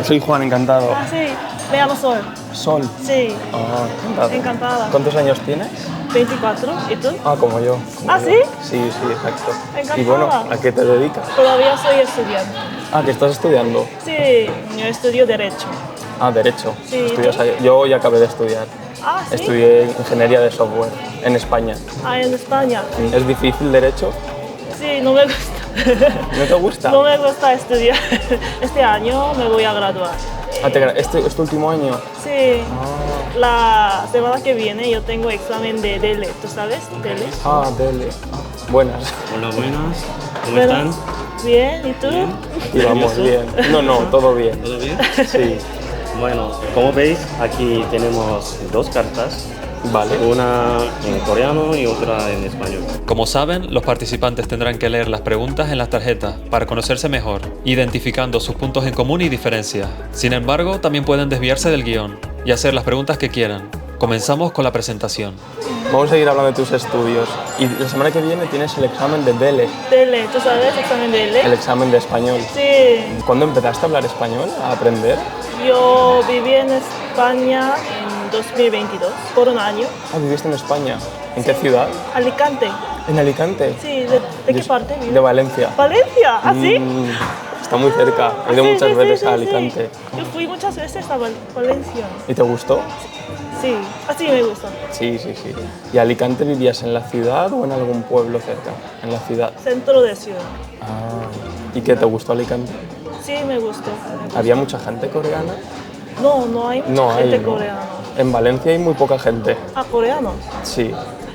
Soy Juan, encantado. Ah, sí. Me llamo Sol. Sol. Sí. Oh, encantado. Encantada. ¿Cuántos años tienes? 24. ¿Y tú? Ah, como yo. ¿Ah, yo. sí? Sí, sí, exacto. Encantada. Y bueno, ¿a qué te dedicas? Todavía soy estudiante. Ah, ¿que estás estudiando? Sí, yo estudio Derecho. Ah, Derecho. Sí. Estudias ahí. Yo ya acabé de estudiar. Ah, ¿sí? Estudié Ingeniería de Software en España. Ah, en España. ¿Es difícil Derecho? Sí, no me gusta. ¿No te gusta? No me gusta estudiar. Este año me voy a graduar. Ah, ¿este último año? Sí. La semana que viene yo tengo examen de DELE. ¿Tú sabes? DELE. Ah, dele. Buenas. Hola, buenas. ¿Cómo Bueno, están? Bien, ¿y tú? Aquí vamos bien. No, todo bien. ¿Todo bien? Sí. Bueno, como veis, aquí tenemos dos cartas. Vale. Una en coreano y otra en español. Como saben, los participantes tendrán que leer las preguntas en las tarjetas para conocerse mejor, identificando sus puntos en común y diferencias. Sin embargo, también pueden desviarse del guión y hacer las preguntas que quieran. Comenzamos con la presentación. Vamos a seguir hablando de tus estudios. Y la semana que viene tienes el examen de DELE, DELE, ¿tú sabes? Examen DELE. el examen de español. Sí. ¿Cuándo empezaste a hablar español, a aprender? Yo viví en España en 2022, por un año. Ah, ¿viviste en España? ¿En qué ciudad? Alicante. ¿En Alicante? Sí, ¿de qué parte vives? De Valencia. ¿Valencia? ¿Ah, sí? Está muy cerca. He ido Sí, muchas sí, veces sí, a sí, Alicante. sí. Yo fui muchas veces a Valencia. ¿Y te gustó? Sí, así me gusta. Sí. ¿Y Alicante vivías en la ciudad o en algún pueblo cerca? En la ciudad. Centro de ciudad. Ah. ¿Y qué te gustó Alicante? Sí, me gustó. ¿Había mucha gente coreana? No hay No mucha gente hay, ¿no? coreana. En Valencia hay muy poca gente. Ah, coreano. Sí.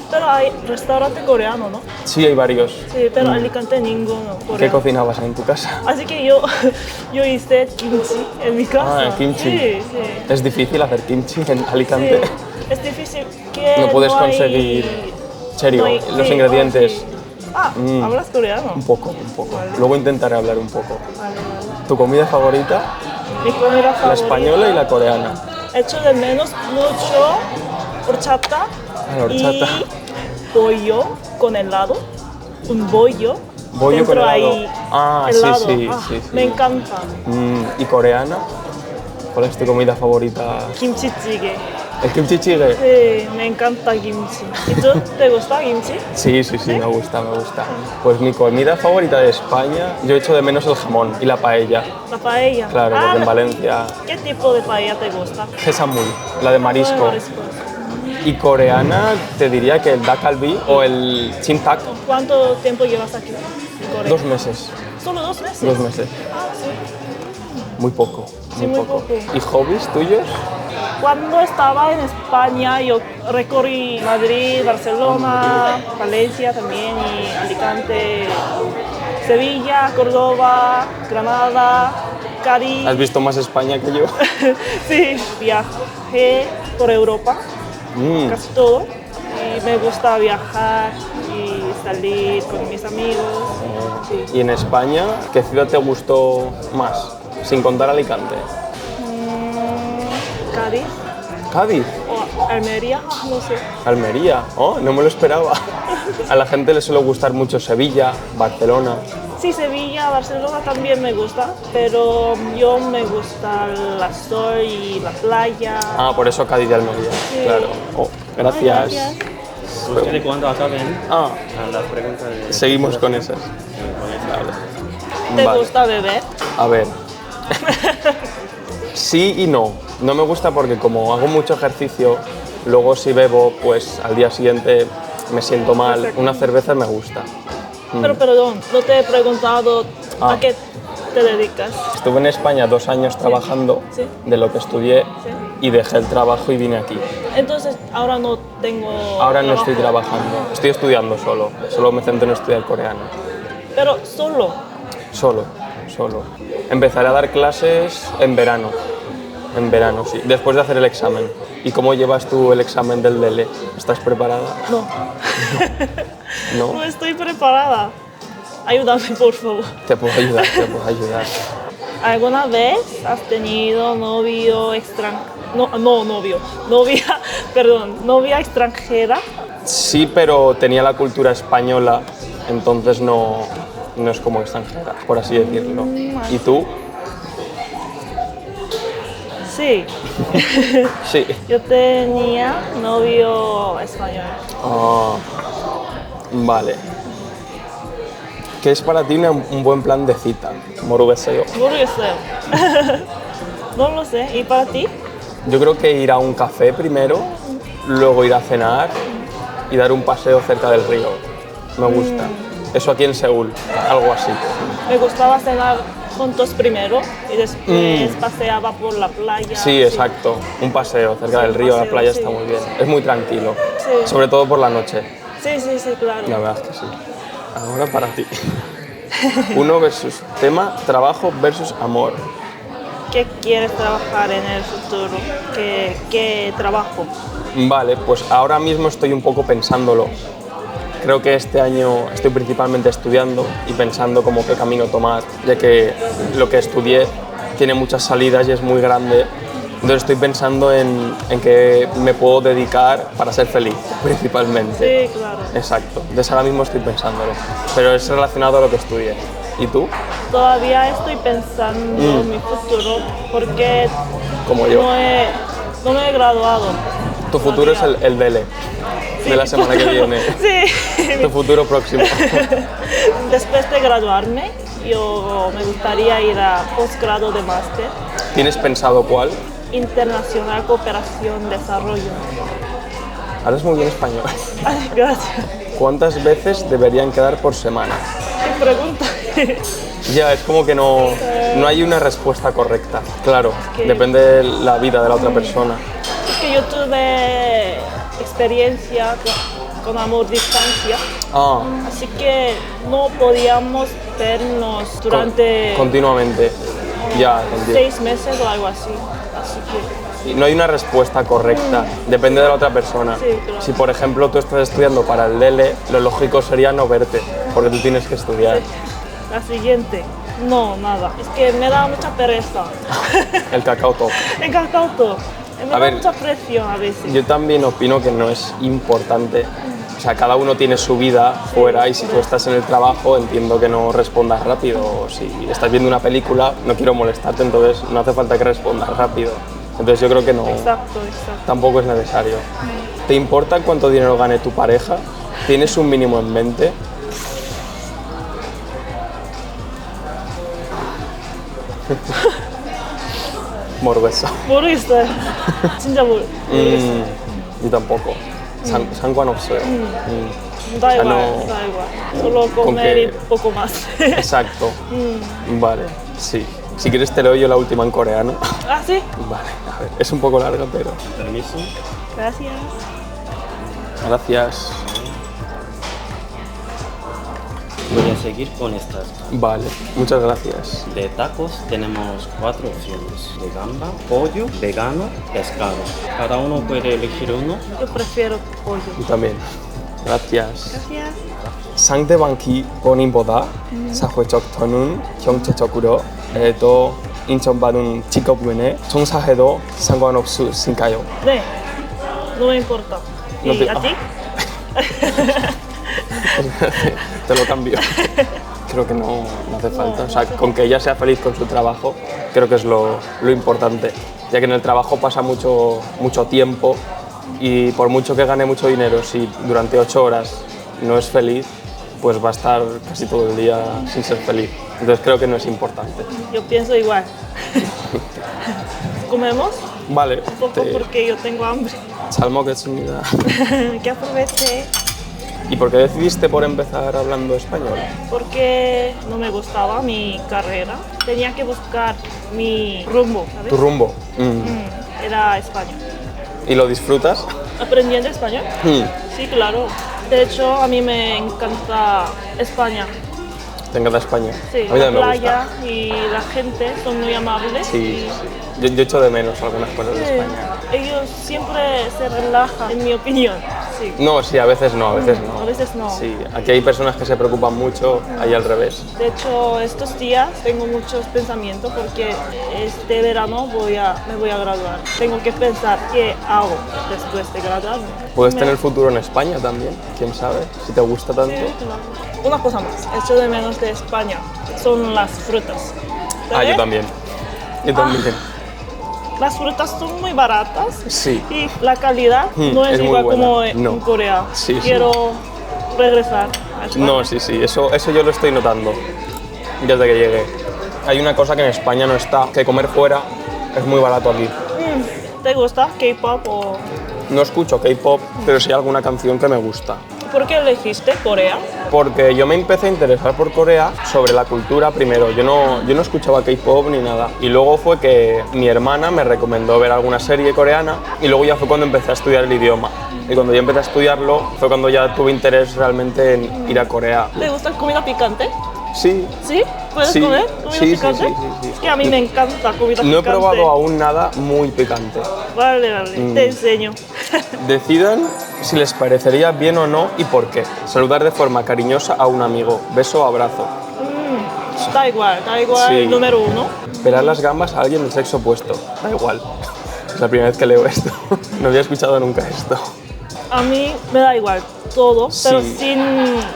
Pero hay restaurante coreano, ¿no? Sí, hay varios. Sí, pero Alicante ninguno ¿Qué coreano. cocinabas en tu casa? Así que yo hice kimchi en mi casa. Ah, kimchi. Sí. ¿Es difícil hacer kimchi en Alicante? Sí. Es difícil que No puedes hay- conseguir, serio, no hay- los sí, ingredientes. sí. Ah, ¿hablas coreano? Un poco. Vale. Luego intentaré hablar un poco. Vale. ¿Tu comida favorita? Mi comida favorita. La española y la coreana. Echo de menos mucho horchata, La horchata. y pollo con helado. Un bollo. Bollo Dentro con helado. hay Ah, helado. sí. Me encanta. ¿Y coreana? ¿Cuál es tu comida favorita? Kimchi jjigae. ¿El kimchi jjigae? Sí, me encanta kimchi. ¿Y tú? ¿Te gusta kimchi? Sí, me gusta. Pues mi comida favorita de España, yo echo de menos el jamón y la paella. La paella. Claro, porque en Valencia ¿Qué tipo de paella te gusta? Hesamul, la de marisco. Mariscos. Y coreana, te diría que el dak galbi o el chintak, ¿Cuánto tiempo llevas aquí en Corea? 2 meses. ¿Solo 2 meses? 2 meses. Ah, sí. Muy poco. Sí, muy poco. ¿Y hobbies tuyos? Cuando estaba en España, yo recorrí Madrid, Barcelona, Valencia también, y Alicante, Sevilla, Córdoba, Granada, Cádiz. ¿Has visto más España que yo? Sí, viajé por Europa, casi todo, y me gusta viajar y salir con mis amigos. Sí. ¿Y en España, qué ciudad te gustó más? Sin contar Alicante. Cádiz Cádiz, o Almería, no sé. Almería. Oh, no me lo esperaba. A la gente le suele gustar mucho Sevilla, Barcelona. Sí, Sevilla, Barcelona también me gusta, pero yo me gusta la sol y la playa. Ah, por eso Cádiz y Almería. Sí. Claro. Oh, gracias. Ay, gracias. Ustedes cuando acaben Ah, las preguntas de... seguimos con esas. ¿Te Vale. gusta beber? A ver. Sí y no. No me gusta porque como hago mucho ejercicio, luego si bebo, pues al día siguiente me siento mal. Una cerveza me gusta. Pero perdón, no te he preguntado Ah. a qué te dedicas. Estuve en España 2 años trabajando Sí. de lo que estudié Sí. y dejé el trabajo y vine aquí. Entonces, ahora no tengo Ahora no estoy trabajo. trabajando, estoy estudiando solo. Solo me centro en estudiar coreano. Pero solo. Solo. Empezaré a dar clases en verano. En verano, sí. Después de hacer el examen. ¿Y cómo llevas tú el examen del DELE? ¿Estás preparada? No. No. No estoy preparada. Ayúdame, por favor. Te puedo ayudar. ¿Alguna vez has tenido novio extranjero? No, novio. Novia extranjera. Sí, pero tenía la cultura española, entonces no es como extranjera, por así decirlo. ¿Y tú? Sí. Sí. Yo tenía novio español. Ah, vale. ¿Qué es para ti un buen plan de cita? 모르겠어요. 모르겠어요. No lo sé. ¿Y para ti? Yo creo que ir a un café primero, luego ir a cenar y dar un paseo cerca del río. Me gusta. Eso aquí en Seúl, algo así. Me gustaba cenar juntos primero y después paseaba por la playa. Sí, exacto. Un paseo cerca del río, la playa está muy bien. Es muy tranquilo, sobre todo por la noche. Sí, claro. La verdad es que sí. Ahora para ti. Uno versus tema, trabajo versus amor. ¿Qué quieres trabajar en el futuro? ¿Qué trabajo? Vale, pues ahora mismo estoy un poco pensándolo. Creo que este año estoy principalmente estudiando y pensando como qué camino tomar, ya que lo que estudié tiene muchas salidas y es muy grande. Entonces estoy pensando en qué me puedo dedicar para ser feliz, principalmente. Sí, claro. Exacto. Entonces ahora mismo estoy pensándolo, pero es relacionado a lo que estudié. ¿Y tú? Todavía estoy pensando en mi futuro porque Como yo. no me he graduado. Tu futuro es el DELE de la semana que viene. Sí. Tu futuro próximo. Después de graduarme, yo me gustaría ir a posgrado de máster. ¿Tienes pensado cuál? Internacional Cooperación Desarrollo. Hablas muy bien español. Ay, gracias. ¿Cuántas veces deberían quedar por semana? ¿Qué pregunta? Ya, es como que no hay una respuesta correcta. Claro, depende de la vida de la otra persona. Es que yo tuve experiencia con amor distancia, así que no podíamos vernos durante continuamente. Ya, entiendo. 6 meses o algo así. Y no hay una respuesta correcta, depende de la otra persona. Sí, claro. Si por ejemplo tú estás estudiando para el DELE, lo lógico sería no verte, porque tú tienes que estudiar. Sí. La siguiente, no, nada. Es que me da mucha pereza. El cacao top. El cacao top. Me da mucha presión a veces. Yo también opino que no es importante. O sea, cada uno tiene su vida fuera y si tú estás en el trabajo entiendo que no respondas rápido. O si estás viendo una película, no quiero molestarte, entonces no hace falta que respondas rápido. Entonces yo creo que no. Exacto. Tampoco es necesario. ¿Te importa cuánto dinero gane tu pareja? ¿Tienes un mínimo en mente? 모르겠어. 모르겠어요. 진짜 모르겠어요. Yo tampoco. 상관없어요. Da sea, igual, no- da igual. Solo comer y poco más. Exacto. Vale, sí. Si quieres te leo yo la última en coreano. ¿Ah, sí? Vale, a ver, es un poco larga, pero... Permiso. Gracias. Gracias. Voy a seguir con estas. Vale, muchas gracias. De tacos tenemos 4 opciones: de gamba, pollo, vegano, pescado. Cada uno puede elegir uno. Yo prefiero pollo. Y también. Gracias. Gracias. 상대방기 본인보다 사회적 또는 경제적으로 더 인정받는 직업군에 종사해도 상관없으신가요? 네, no me importa. No ¿Y te- a ti? Te lo cambio. Creo que no hace falta. O sea, con que ella sea feliz con su trabajo, creo que es lo importante. Ya que en el trabajo pasa mucho tiempo y por mucho que gane mucho dinero, si durante 8 horas no es feliz, pues va a estar casi todo el día sin ser feliz. Entonces creo que no es importante. Yo pienso igual. ¿Comemos? Vale. Un poco porque yo tengo hambre. 잘 먹겠습니다. Que aproveche. ¿Y por qué decidiste por empezar hablando español? Porque no me gustaba mi carrera. Tenía que buscar mi rumbo, ¿sabes? Tu rumbo. Era España. ¿Y lo disfrutas? ¿Aprendiendo español? Sí, claro. De hecho, a mí me encanta España. ¿Te encanta España? Sí, a mí la también me playa gusta. y la gente son muy amables. Sí, yo echo de menos algunas cosas de España. Ellos siempre se relajan, en mi opinión. Sí. No, sí, a veces no, a veces no. A veces no. Sí, aquí hay personas que se preocupan mucho, ahí al revés. De hecho, estos días tengo muchos pensamientos porque este verano me voy a graduar. Tengo que pensar qué hago después de graduarme. Puedes tener futuro en España también, quién sabe, si te gusta tanto. Sí, claro. Una cosa más, echo de menos de España, son las frutas. Ah, yo también. Yo también. Las frutas son muy baratas Sí. y la calidad no es es muy igual buena. como en No. Corea. Sí, sí. Quiero regresar a España. No, sí, eso yo lo estoy notando desde que llegué. Hay una cosa que en España no está, que comer fuera Es muy barato aquí. ¿Te gusta K-pop o...? No escucho K-pop, pero sí alguna canción que me gusta. ¿Por qué elegiste Corea? Porque yo me empecé a interesar por Corea sobre la cultura primero. Yo no escuchaba K-pop ni nada. Y luego fue que mi hermana me recomendó ver alguna serie coreana y luego ya fue cuando empecé a estudiar el idioma. Y cuando yo empecé a estudiarlo fue cuando ya tuve interés realmente en ir a Corea. ¿Te gusta comida picante? Sí. ¿Sí? ¿Puedes Sí, comer comida sí, picante? sí. Es que a mí me encanta comida picante. No he probado aún nada muy picante. Vale, te enseño. Decidan si les parecería bien o no y por qué. Saludar de forma cariñosa a un amigo. Beso o abrazo. Da igual, Sí. número 1. Pelar las gambas a alguien del sexo opuesto. Da igual. Es la primera vez que leo esto. No había escuchado nunca esto. A mí me da igual todo, pero Sí. sin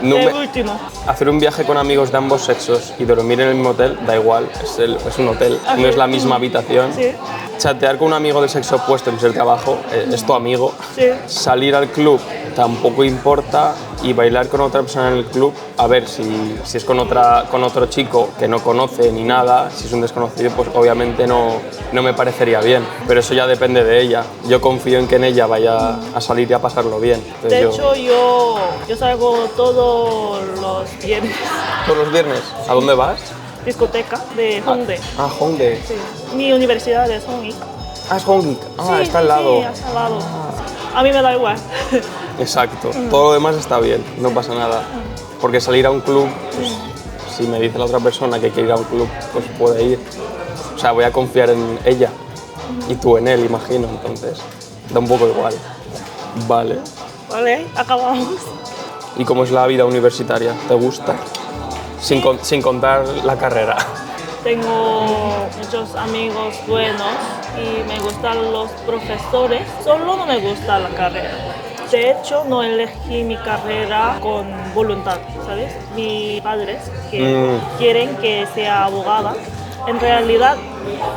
No el me- último. Hacer un viaje con amigos de ambos sexos y dormir en el mismo hotel, da igual, es un hotel, no es la misma habitación. Sí. Chatear con un amigo del sexo opuesto en el trabajo, es tu amigo. Sí. Salir al club tampoco importa y bailar con otra persona en el club, a ver, si es con otro chico que no conoce ni nada, si es un desconocido, pues obviamente no me parecería bien, pero eso ya depende de ella. Yo confío en que en ella vaya a salir y a pasarlo bien. Entonces De yo- hecho, yo salgo todos los viernes. ¿Todos los viernes? ¿A dónde vas? Discoteca de Hongdae. Ah, Hongdae. Sí. Mi universidad es Hongdae. Ah, es Hongik. Ah, Sí, está al sí, lado. Sí, está al lado. A mí me da igual. Exacto. Todo lo demás está bien, no pasa nada. Porque salir a un club, pues, si me dice la otra persona que quiere ir a un club, pues puede ir. O sea, voy a confiar en ella y tú en él, imagino. Entonces, da un poco igual. Vale. Vale, acabamos. ¿Y cómo es la vida universitaria? ¿Te gusta? Sin contar la carrera. Tengo muchos amigos buenos y me gustan los profesores. Solo no me gusta la carrera. De hecho, no elegí mi carrera con voluntad, ¿sabes? Mis padres que quieren que sea abogada. En realidad,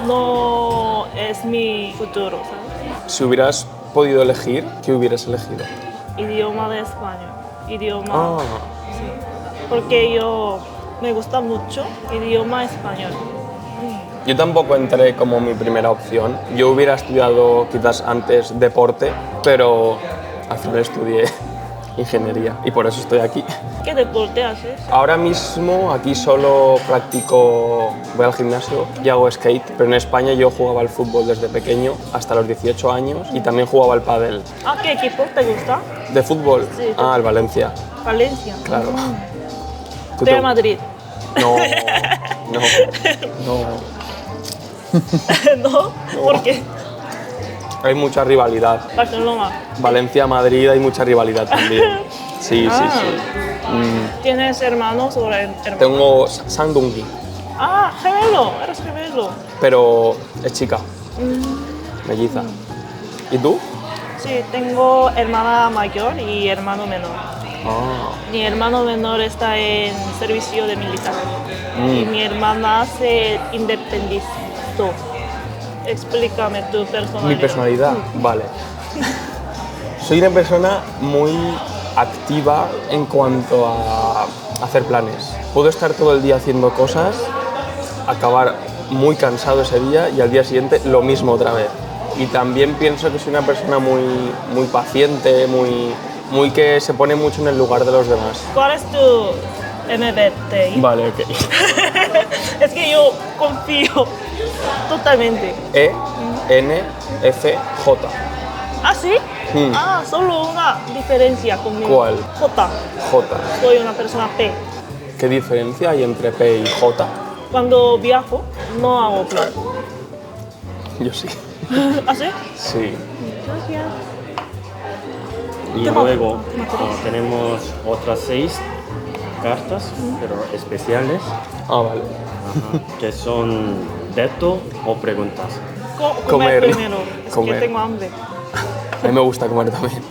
no es mi futuro, ¿sabes? Si hubieras podido elegir, ¿qué hubieras elegido? Idioma de español. Idioma. Ah, Sí. Porque yo me gusta mucho idioma español. yo tampoco entré como mi primera opción. Yo hubiera estudiado quizás antes deporte, pero al final estudié ingeniería y por eso estoy aquí. ¿Qué deporte haces? Ahora mismo aquí solo practico, voy al gimnasio y hago skate, pero en España yo jugaba al fútbol desde pequeño hasta los 18 años y también jugaba al pádel. ¿A qué equipo te gusta? ¿De fútbol? Sí, Ah, el Valencia, Valencia. claro. ¿Tú Real Madrid. No, no. ¿No? ¿Por qué? Hay mucha rivalidad. Barcelona. Valencia-Madrid hay mucha rivalidad también. Sí, sí, sí. ¿Tienes hermanos o hermanos? Tengo Sangdungi, Ah, gemelo. Eres gemelo. pero es chica, melliza. ¿Y tú? Sí, tengo hermana mayor y hermano menor. Ah, Mi hermano menor está en servicio de militar y mi hermana se independizó. Explícame tu personalidad. mi personalidad, vale. Soy una persona muy activa en cuanto a hacer planes. Puedo estar todo el día haciendo cosas, acabar muy cansado ese día y al día siguiente lo mismo otra vez. Y también pienso que soy una persona muy paciente, muy que se pone mucho en el lugar de los demás. ¿Cuál es tu MBTI? Vale, ok. Es que yo confío totalmente. ENFJ. ¿Ah, sí? Ah, solo una diferencia conmigo. ¿Cuál? J. J. Soy una persona P. ¿Qué diferencia hay entre P y J? Cuando viajo, no hago plan. Yo sí. ¿Ah, sí? Sí. Gracias. Y ¿Qué luego materias? tenemos otras 6 cartas, pero especiales, Ah, vale. que son veto o preguntas. Comer Comer, ¿no? primero. Es Comer. que tengo hambre. A mí me gusta comer también.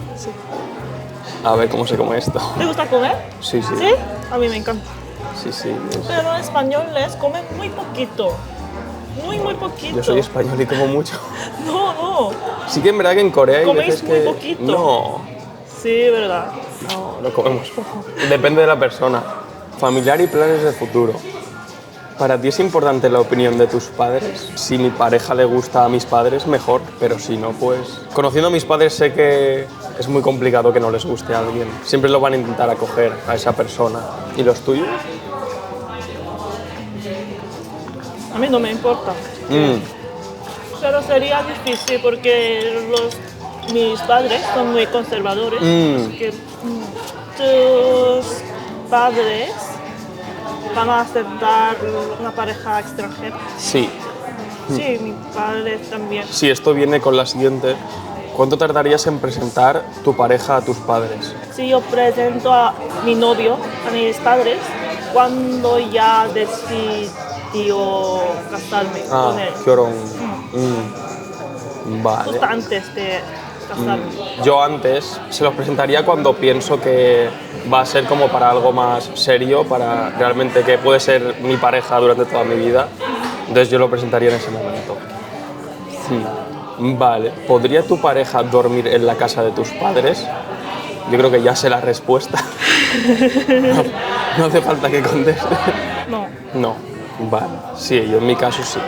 A ver cómo se come esto. ¿Te gusta comer? Sí, sí. ¿Sí? A mí me encanta. Sí, sí. Pero en españoles comen muy poquito. Muy poquito. Yo soy español y como mucho. No. Sí que en verdad que en Corea hay Coméis veces muy que... poquito. No, Sí, verdad. no comemos poco. Depende de la persona. Familiar y planes de futuro. ¿Para ti es importante la opinión de tus padres? Si mi pareja le gusta a mis padres, mejor, pero si no, pues... Conociendo a mis padres sé que es muy complicado que no les guste a alguien. Siempre lo van a intentar acoger a esa persona. ¿Y los tuyos? A mí no me importa. Pero sería difícil porque mis padres son muy conservadores. Que, tus padres van a aceptar una pareja extranjera. Sí. Sí, mi padre también. Sí, esto viene con la siguiente. ¿Cuánto tardarías en presentar tu pareja a tus padres? Si yo presento a mi novio, a mis padres, cuando ya decidió casarme con él. Llorón. Vale. Justo antes de casarme. Yo antes se los presentaría cuando pienso que va a ser como para algo más serio, para realmente que puede ser mi pareja durante toda mi vida. Entonces yo lo presentaría en ese momento. Vale. ¿Podría tu pareja dormir en la casa de tus padres? Yo creo que ya sé la respuesta. No hace falta que conteste. No. Vale. Sí, yo en mi caso sí.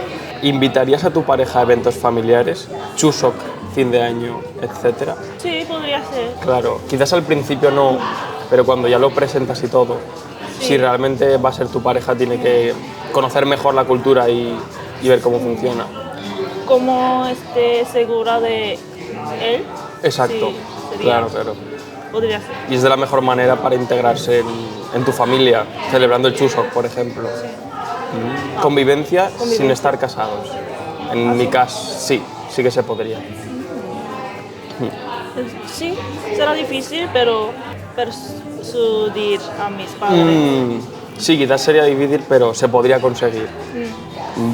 ¿Invitarías a tu pareja a eventos familiares? Chuseok, fin de año, etcétera. Sí, podría ser. Claro, quizás al principio no, pero cuando ya lo presentas y todo, si realmente va a ser tu pareja, tiene que conocer mejor la cultura y ver cómo funciona. Como esté segura de él. Exacto, sí, claro. Podría ser. Y es de la mejor manera para integrarse en tu familia, celebrando el Chuseok, por ejemplo. Convivencia sin estar casados. En mi caso, sí que se podría. Sí, será difícil, pero persuadir a mis padres. Sí, quizás sería difícil, pero se podría conseguir.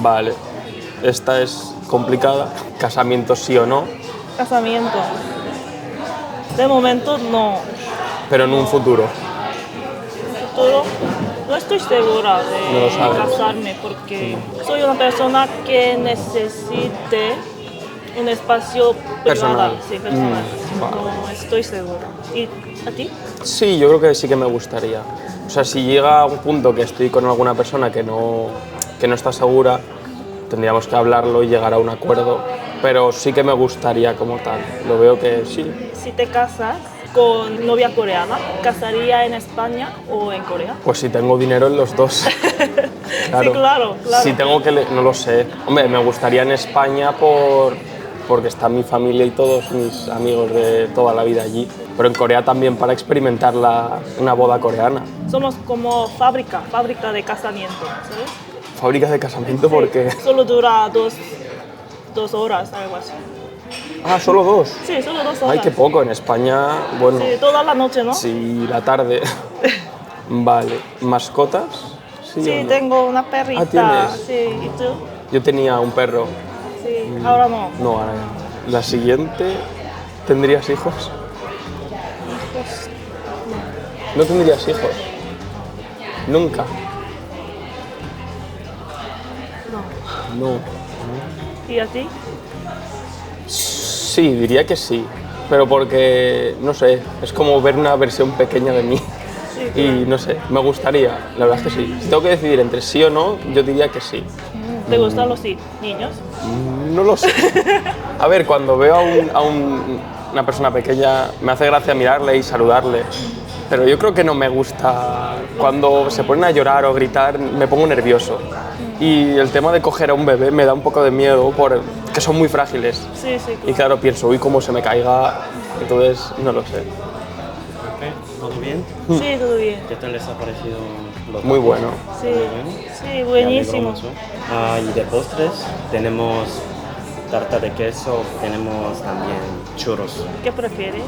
Vale. Esta es complicada. ¿Casamiento sí o no? Casamiento. De momento no. Pero en un futuro. No estoy segura de casarme porque soy una persona que necesite un espacio personal. Sí, personal. No estoy segura. ¿Y a ti? Sí, yo creo que sí que me gustaría. O sea, si llega a un punto que estoy con alguna persona que no está segura, tendríamos que hablarlo y llegar a un acuerdo. Pero sí que me gustaría como tal. Lo veo que sí. Si te casas con novia coreana, ¿casaría en España o en Corea? Pues si tengo dinero en los dos. Claro. Sí, claro. Si tengo que... No lo sé. Hombre, me gustaría en España porque está mi familia y todos mis amigos de toda la vida allí. Pero en Corea también para experimentar una boda coreana. Somos como fábrica de casamiento, ¿sabes? ¿Fábrica de casamiento? Porque solo dura dos horas, algo así. Ah, ¿solo 2? Sí, solo 2 horas. Ay, qué poco. En España, bueno... Sí, toda la noche, ¿no? Sí, la tarde. Vale. ¿Mascotas? Sí, tengo una perrita. Ah, ¿tienes? Sí, ¿y tú? Yo tenía un perro. Sí, ahora no. No, ahora ya. La siguiente... ¿Tendrías hijos? Hijos... ¿No tendrías hijos? ¿Nunca? No. ¿Y a ti? Sí, diría que sí, pero porque, no sé, es como ver una versión pequeña de mí. Sí, claro. Y no sé, me gustaría, la verdad es que sí. Si tengo que decidir entre sí o no, yo diría que sí. ¿Te gustan los niños? No lo sé. A ver, cuando veo a una persona pequeña, me hace gracia mirarle y saludarle. Pero yo creo que no me gusta. Cuando se ponen a llorar o gritar, me pongo nervioso. Y el tema de coger a un bebé me da un poco de miedo porque son muy frágiles. Sí, sí. Y claro, pienso, uy, cómo se me caiga. Entonces, no lo sé. ¿Todo bien? Sí, todo bien. ¿Qué tal les ha parecido los Muy bueno. Sí, sí, buenísimo. Y de postres tenemos tarta de queso, tenemos también churros. ¿Qué prefieres?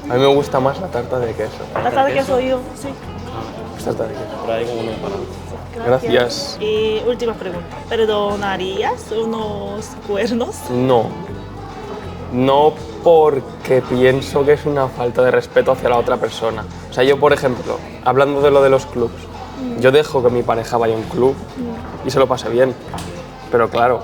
A mí me gusta más la tarta de queso. ¿La tarta de queso yo? Sí. Tarta de queso. Traigo uno para... Gracias. Y última pregunta. ¿Perdonarías unos cuernos? No. No porque pienso que es una falta de respeto hacia la otra persona. O sea, yo, por ejemplo, hablando de lo de los clubs, yo dejo que mi pareja vaya a un club y se lo pase bien. Pero claro,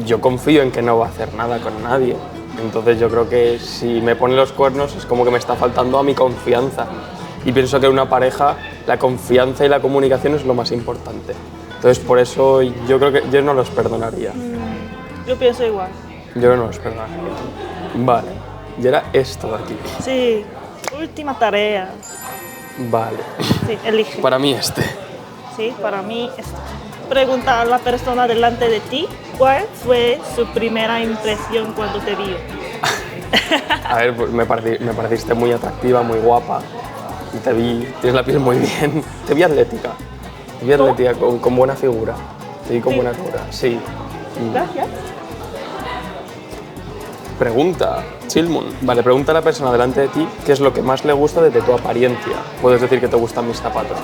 yo confío en que no va a hacer nada con nadie. Entonces yo creo que si me pone los cuernos es como que me está faltando a mi confianza. Y pienso que en una pareja la confianza y la comunicación es lo más importante. Entonces por eso yo creo que yo no los perdonaría. Yo pienso igual. Yo no los perdonaría. Vale, y era esto de aquí. Sí, última tarea. Vale. Sí, elige. Para mí este. Sí, para mí esto. Pregunta a la persona delante de ti cuál fue su primera impresión cuando te vio. A ver, pues me pareciste muy atractiva, muy guapa. Y te vi, tienes la piel muy bien. Te vi atlética. Te vi atlética, con buena figura. Te vi con buena figura, sí. Gracias. Pregunta, Chilmun. Vale, pregunta a la persona delante de ti qué es lo que más le gusta de tu apariencia. Puedes decir que te gustan mis zapatos.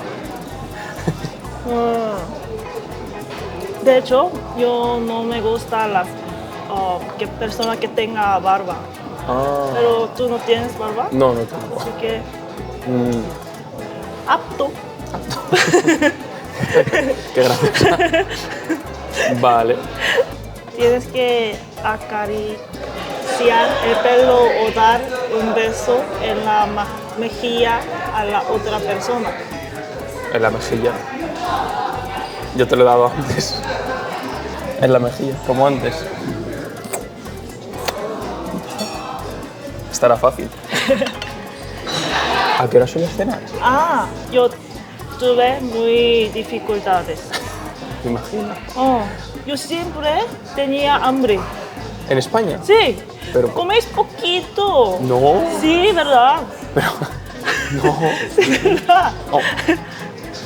De hecho, yo no me gusta las que persona que tenga barba. Pero tú no tienes barba. No, no tengo. Así que apto. Qué graciosa. Vale. Tienes que acariciar el pelo o dar un beso en la mejilla a la otra persona. En la mejilla. Yo te lo he dado antes. En la mejilla, como antes. Estará fácil. ¿A qué hora sueles cenar? Yo tuve muy dificultades. Me imagino. Yo siempre tenía hambre. ¿En España? Sí. Pero coméis poquito. No. Sí, ¿verdad? Pero no. Sí, ¿verdad?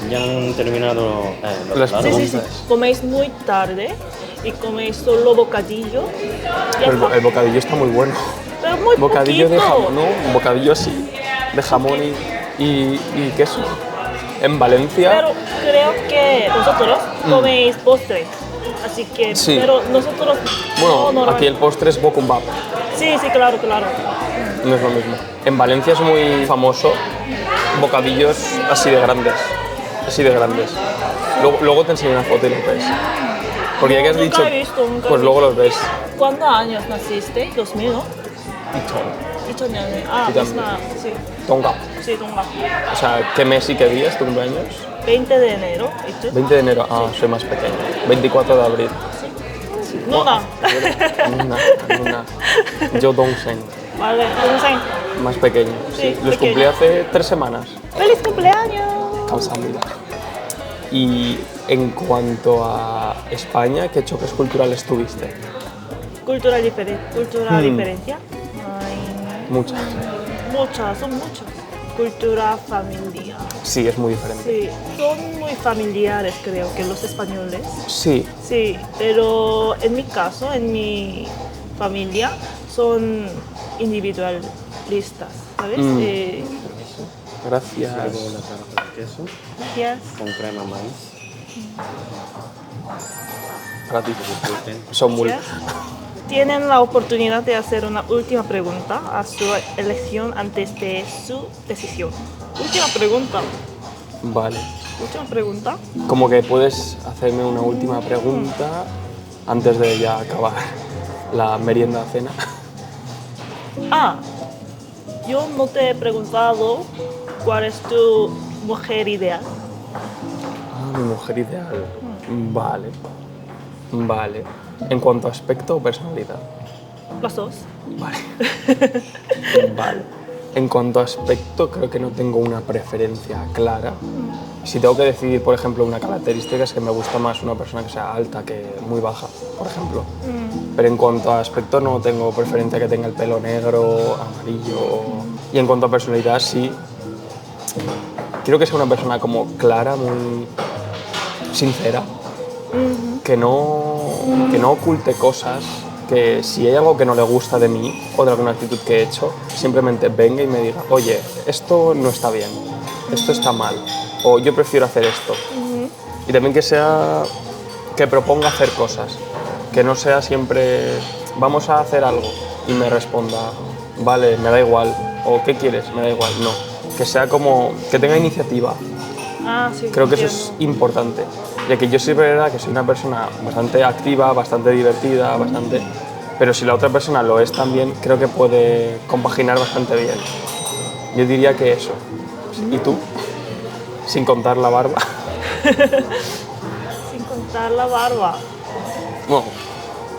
Ya han terminado las preguntas. Sí. Coméis muy tarde y coméis solo bocadillo. Pero el bocadillo está muy bueno. Pero muy bocadillo poquito. De jamón, ¿no? Un bocadillo así, de jamón y queso. En Valencia... Pero creo que vosotros coméis postre. Así que, sí. Pero nosotros... Bueno, aquí el postre es bokumbap. Sí, claro. No es lo mismo. En Valencia es muy famoso bocadillos así de grandes. Luego te enseño una foto y los ves. Porque ya que has dicho, pues luego los ves. ¿Cuántos años naciste? 2000, ¿no? 2000. Sí. Tonga. Sí, Tonga. O sea, ¿qué mes y qué día es tu cumpleaños? 20 de enero. ¿Y tú? 20 de enero, soy más pequeño. 24 de abril. Sí. Nuna. Yo Dongsen. Vale, Dongsen. Más pequeño. Sí, los cumplí hace 3 semanas. ¡Feliz cumpleaños! Kamsahamnida. Y en cuanto a España, ¿qué choques culturales tuviste? Cultura diferencia. Muchas. Son muchas. Cultura familiar. Sí, es muy diferente. Sí, son muy familiares creo que los españoles. Sí. Sí, pero en mi caso, en mi familia, son individualistas, ¿sabes? Gracias. Luego la tarta de queso. Gracias. Con crema maíz. Para ti. Son muy... Tienen la oportunidad de hacer una última pregunta a su elección antes de su decisión. Última pregunta. Vale. Última pregunta. Como que puedes hacerme una última pregunta antes de ya acabar la merienda cena. Yo no te he preguntado cuál es tu mujer ideal. Mi mujer ideal. Vale. ¿En cuanto a aspecto o personalidad? Las dos. Vale. En cuanto a aspecto, creo que no tengo una preferencia clara. Si tengo que decidir, por ejemplo, una característica, es que me gusta más una persona que sea alta que muy baja, por ejemplo. Pero en cuanto a aspecto, no tengo preferencia que tenga el pelo negro, amarillo. Y en cuanto a personalidad, sí. Quiero que sea una persona como clara, muy sincera, que no oculte cosas, que si hay algo que no le gusta de mí o de alguna actitud que he hecho, simplemente venga y me diga, oye, esto no está bien, esto está mal, o yo prefiero hacer esto. Y también que proponga hacer cosas, que no sea siempre, vamos a hacer algo, y me responda, vale, me da igual, o ¿qué quieres? Me da igual, no. Que sea como, que tenga iniciativa. Sí, creo que eso es importante, ya que yo sí es verdad que soy una persona bastante activa, bastante divertida, pero si la otra persona lo es también, creo que puede compaginar bastante bien. Yo diría que eso. ¿Y tú? Sin contar la barba. Sin cortar la barba. Bueno,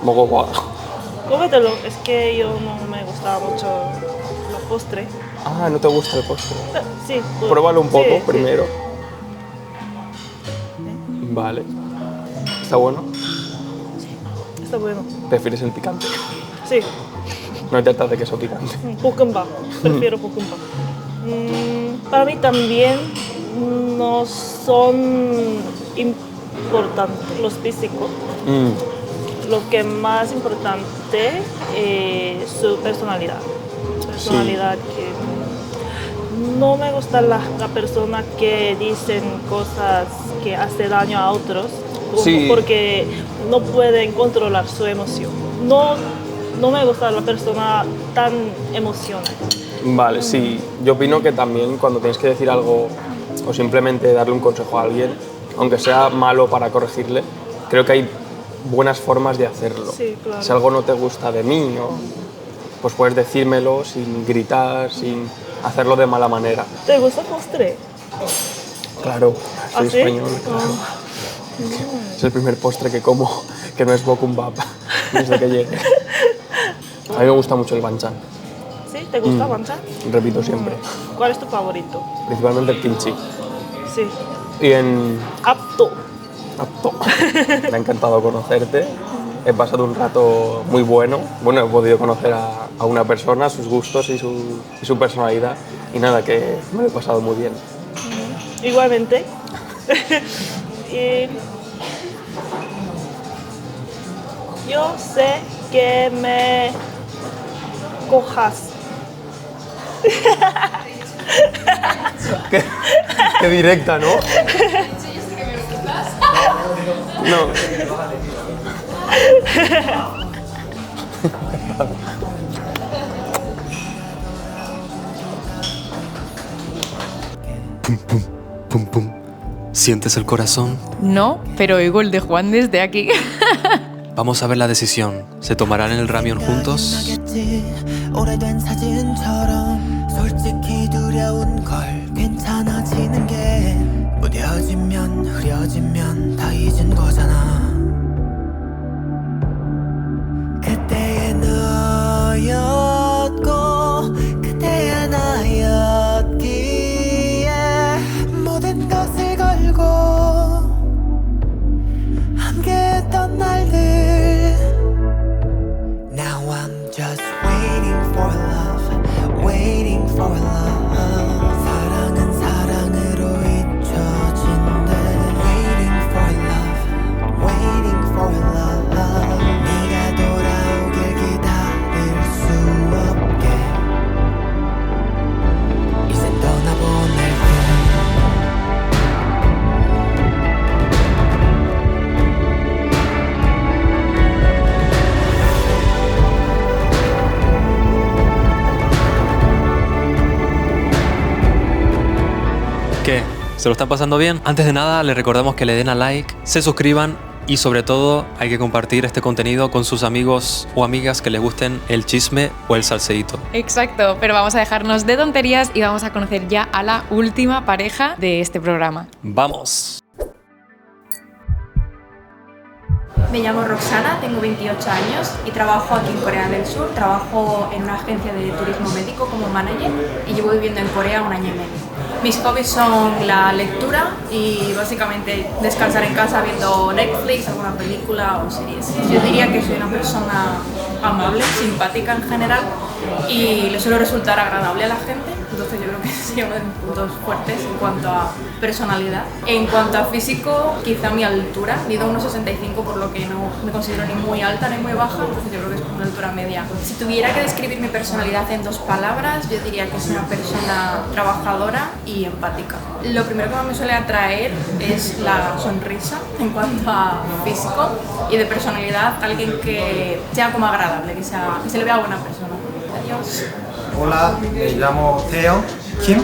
poco guau. Cómetelo, es que yo no me gusta mucho los postres. Ah, ¿no te gusta el postre? Sí. Pruébalo un poco sí, primero. Vale. ¿Está bueno? Sí, está bueno. ¿Prefieres el picante? Sí. No hay tartas de queso picante. Pucumba, prefiero pucumba. Para mí también no son importantes los físicos. Lo que más importante es su personalidad. Personalidad que no me gusta la persona que dicen cosas que hacen daño a otros porque no pueden controlar su emoción. No me gusta la persona tan emocional. Vale, sí. Yo opino que también cuando tienes que decir algo o simplemente darle un consejo a alguien, aunque sea malo para corregirle, creo que hay buenas formas de hacerlo. Sí, claro. Si algo no te gusta de mí, pues puedes decírmelo sin gritar, sin hacerlo de mala manera. ¿Te gusta el postre? Claro, soy ¿sí? español, claro. Es el primer postre que como que no es bokumbap desde que llegué. A mí me gusta mucho el banchan. ¿Sí? ¿Te gusta banchan? Repito siempre. ¿Cuál es tu favorito? Principalmente el kimchi. Sí. Y en... Apto. Me ha encantado conocerte. He pasado un rato muy bueno. Bueno, he podido conocer a una persona, sus gustos y su personalidad. Y nada, que me lo he pasado muy bien. Igualmente. Y yo sé que me cojas. Qué directa, ¿no? No. Pum, pum, pum, pum. ¿Sientes el corazón? No, pero oigo el de Juan desde aquí. Vamos a ver la decisión. ¿Se tomarán el ramen juntos? 오래된 사진처럼 솔직히 두려운 걸 괜찮아지는 게 무뎌지면 흐려지면 다 잊은 거잖아 그때의 너였고 그때의 나였기에 모든 것을 걸고 함께했던 날들 Now I'm just waiting for love, waiting for love. 사랑은 사랑으로 잊혀진대. Waiting for love, waiting for love. 네가 돌아오길 기다릴 수 없게. 이젠 떠나보낼게. ¿Qué? ¿Se lo están pasando bien? Antes de nada, les recordamos que le den a like, se suscriban y sobre todo hay que compartir este contenido con sus amigos o amigas que les gusten el chisme o el salseíto. Exacto, pero vamos a dejarnos de tonterías y vamos a conocer ya a la última pareja de este programa. ¡Vamos! Me llamo Roxana, tengo 28 años y trabajo aquí en Corea del Sur. Trabajo en una agencia de turismo médico como manager y llevo viviendo en Corea 1 año y medio. Mis hobbies son la lectura y básicamente descansar en casa viendo Netflix, alguna película o series. Yo diría que soy una persona amable, simpática en general y le suelo resultar agradable a la gente. Entonces yo creo que sería uno de mis puntos fuertes en cuanto a personalidad. En cuanto a físico, quizá mi altura, mido 1,65, por lo que no me considero ni muy alta ni muy baja, entonces yo creo que es una altura media. Si tuviera que describir mi personalidad en 2 palabras, yo diría que es una persona trabajadora y empática. Lo primero que más me suele atraer es la sonrisa en cuanto a físico y de personalidad, alguien que sea como agradable, que se le vea buena persona. Adiós. Hola, me llamo Theo Kim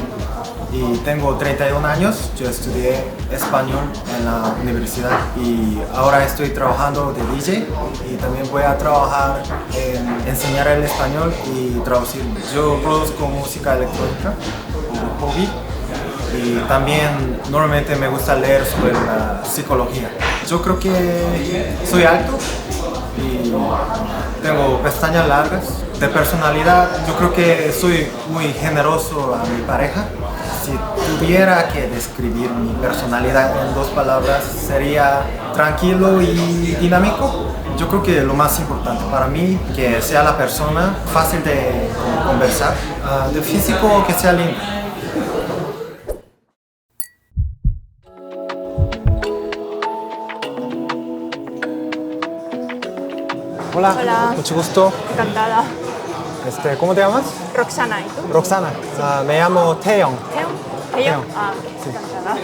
y tengo 31 años. Yo estudié español en la universidad y ahora estoy trabajando de DJ y también voy a trabajar en enseñar el español y traducir. Yo produzco música electrónica como hobby y también normalmente me gusta leer sobre la psicología. Yo creo que soy alto y tengo pestañas largas. De personalidad, yo creo que soy muy generoso a mi pareja. Si tuviera que describir mi personalidad en 2 palabras, sería tranquilo y dinámico. Yo creo que lo más importante para mí, que sea la persona fácil de conversar, de físico que sea lindo. Hola. Hola. Mucho gusto. Encantada. ¿Cómo te llamas? Roxana, ¿y tú? Roxana. Me llamo Taeyong. ¿Taeyong? Sí. Encantada.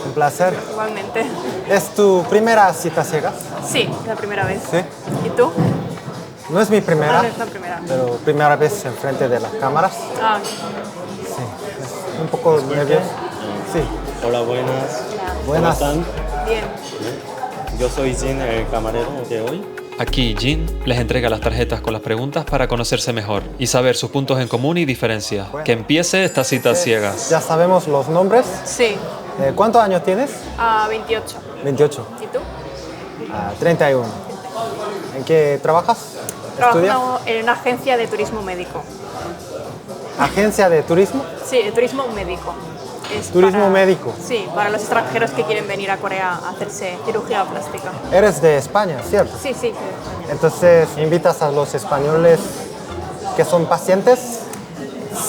Un placer. Igualmente. ¿Es tu primera cita ciegas? Sí, es la primera vez. Sí. ¿Y tú? No es mi primera, No es la primera. pero primera vez enfrente de las cámaras. Sí. Es un poco nervioso. Sí. Hola, buenas. Buenas. ¿Cómo están? Bien. Yo soy Jin, el camarero de hoy. Aquí Jin les entrega las tarjetas con las preguntas para conocerse mejor y saber sus puntos en común y diferencias. Que empiece esta cita ciegas. ¿Ya sabemos los nombres? Sí. ¿Cuántos años tienes? 28. 28. ¿Y tú? 31. ¿En qué trabajas? Trabajo en una agencia de turismo médico. ¿Agencia de turismo? Sí, de turismo médico. Es ¿Turismo médico? Sí, para los extranjeros que quieren venir a Corea a hacerse cirugía plástica. Eres de España, ¿cierto? Sí, sí, soy de España. Entonces, ¿invitas a los españoles que son pacientes?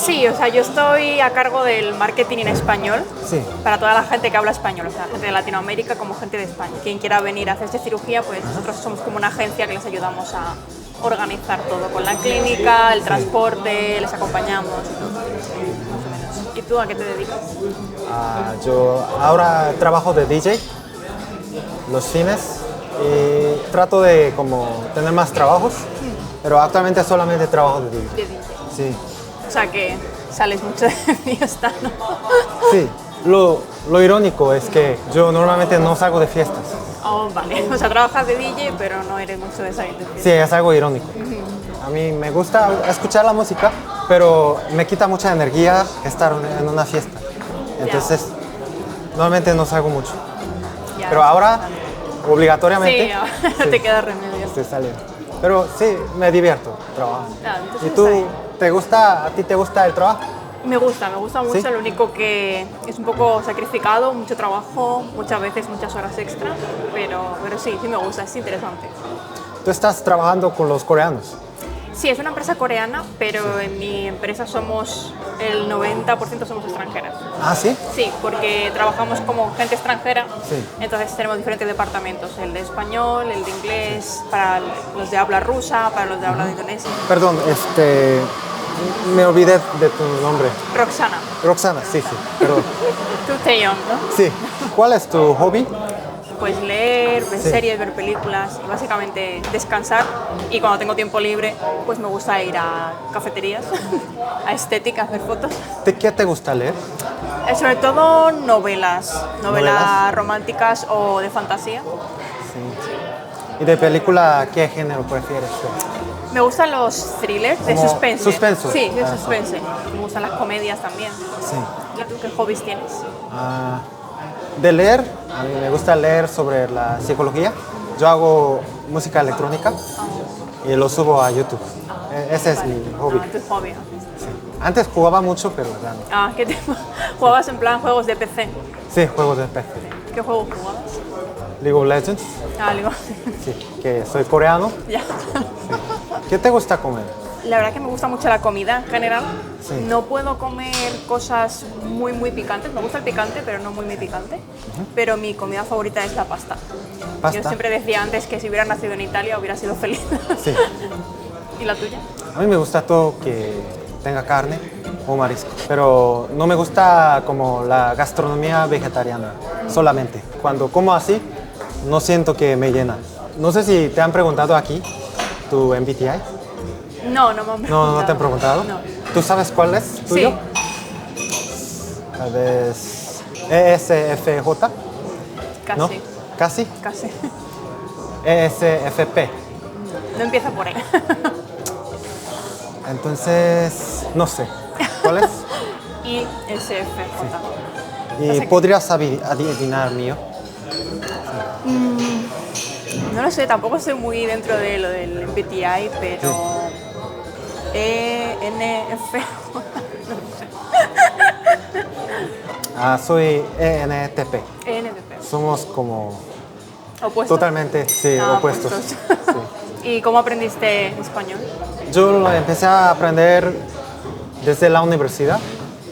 Sí, o sea, yo estoy a cargo del marketing en español Sí. para toda la gente que habla español, o sea, gente de Latinoamérica como gente de España. Quien quiera venir a hacerse cirugía, pues nosotros somos como una agencia que les ayudamos a organizar todo, con la clínica, el transporte, les acompañamos y todo, más o menos. ¿Y tú a qué te dedicas? Yo ahora trabajo de DJ los fines y trato de como tener más trabajos, pero actualmente solamente trabajo de DJ. De DJ. Sí. O sea que sales mucho de fiesta, ¿no? Sí. Lo irónico es que yo normalmente no salgo de fiestas. Oh, vale. O sea, trabajas de DJ, pero no eres mucho de salir de fiesta. Sí, es algo irónico. A mí me gusta escuchar la música, pero me quita mucha energía estar en una fiesta. Entonces, normalmente no salgo mucho. Ya. Pero ahora, obligatoriamente, Sí, ahora no te queda remedio. estoy saliendo. Pero sí, me divierto trabajando. Entonces ¿Y tú, está a ti te gusta el trabajo? Me gusta mucho, ¿Sí? lo único que es un poco sacrificado, mucho trabajo, muchas veces muchas horas extra, pero sí, me gusta, es interesante. Tú estás trabajando con los coreanos. Sí, es una empresa coreana, pero en mi empresa somos el 90% somos extranjeras. ¿Ah, sí? Sí, porque trabajamos como gente extranjera, Sí. entonces tenemos diferentes departamentos, el de español, el de inglés, para los de habla rusa, para los de habla de indonesia. Perdón, me olvidé de tu nombre. Roxana, Roxana, sí, perdón. tú Taeyong, ¿no? Sí. ¿Cuál es tu hobby? Pues leer, ver Sí. series, ver películas y básicamente descansar. Y cuando tengo tiempo libre, pues me gusta ir a cafeterías, a estética, a hacer fotos. ¿De qué te gusta leer? Sobre todo novelas ¿Novelas? románticas o de fantasía. Sí. ¿Y de película qué género prefieres? Me gustan los thrillers de Como suspense. suspenso. Sí, de Ah, suspense. Me gustan las comedias también. Sí. ¿Y tú qué hobbies tienes? De leer, a mí me gusta leer sobre la psicología. Yo hago música electrónica y lo subo a YouTube. Ese es mi hobby. Tu hobby. Sí. Antes jugaba mucho, pero ya no. ¿Qué tipo? ¿Jugabas en plan juegos de PC? Sí, juegos de PC. ¿Qué juego jugabas? League of Legends, Digo, sí, que soy coreano. ya. ¿Qué te gusta comer? La verdad que me gusta mucho la comida en general. Sí. No puedo comer cosas muy picantes. Me gusta el picante, pero no muy picante. Pero mi comida favorita es la pasta. ¿Pasta? Yo siempre decía antes que si hubiera nacido en Italia hubiera sido feliz. Sí. ¿Y la tuya? A mí me gusta todo que tenga carne o marisco, pero no me gusta como la gastronomía vegetariana solamente. Cuando como así, no siento que me llena. No sé si te han preguntado aquí tu MBTI. No me han preguntado. No te han preguntado. No. ¿Tú sabes cuál es tuyo? ¿Sabes? ESFJ. Casi. ¿No? ¿Casi? Casi. ESFP. No empieza por ahí. Entonces, no sé. ¿Cuál es? ISFJ. ¿Y podrías adivinar mío? No lo sé, tampoco estoy muy dentro de lo del MBTI, pero ENF. Soy ENTP. ENTP. Somos como ¿Opuestos? totalmente sí, opuestos. Sí. ¿Y cómo aprendiste español? Yo lo empecé a aprender desde la universidad.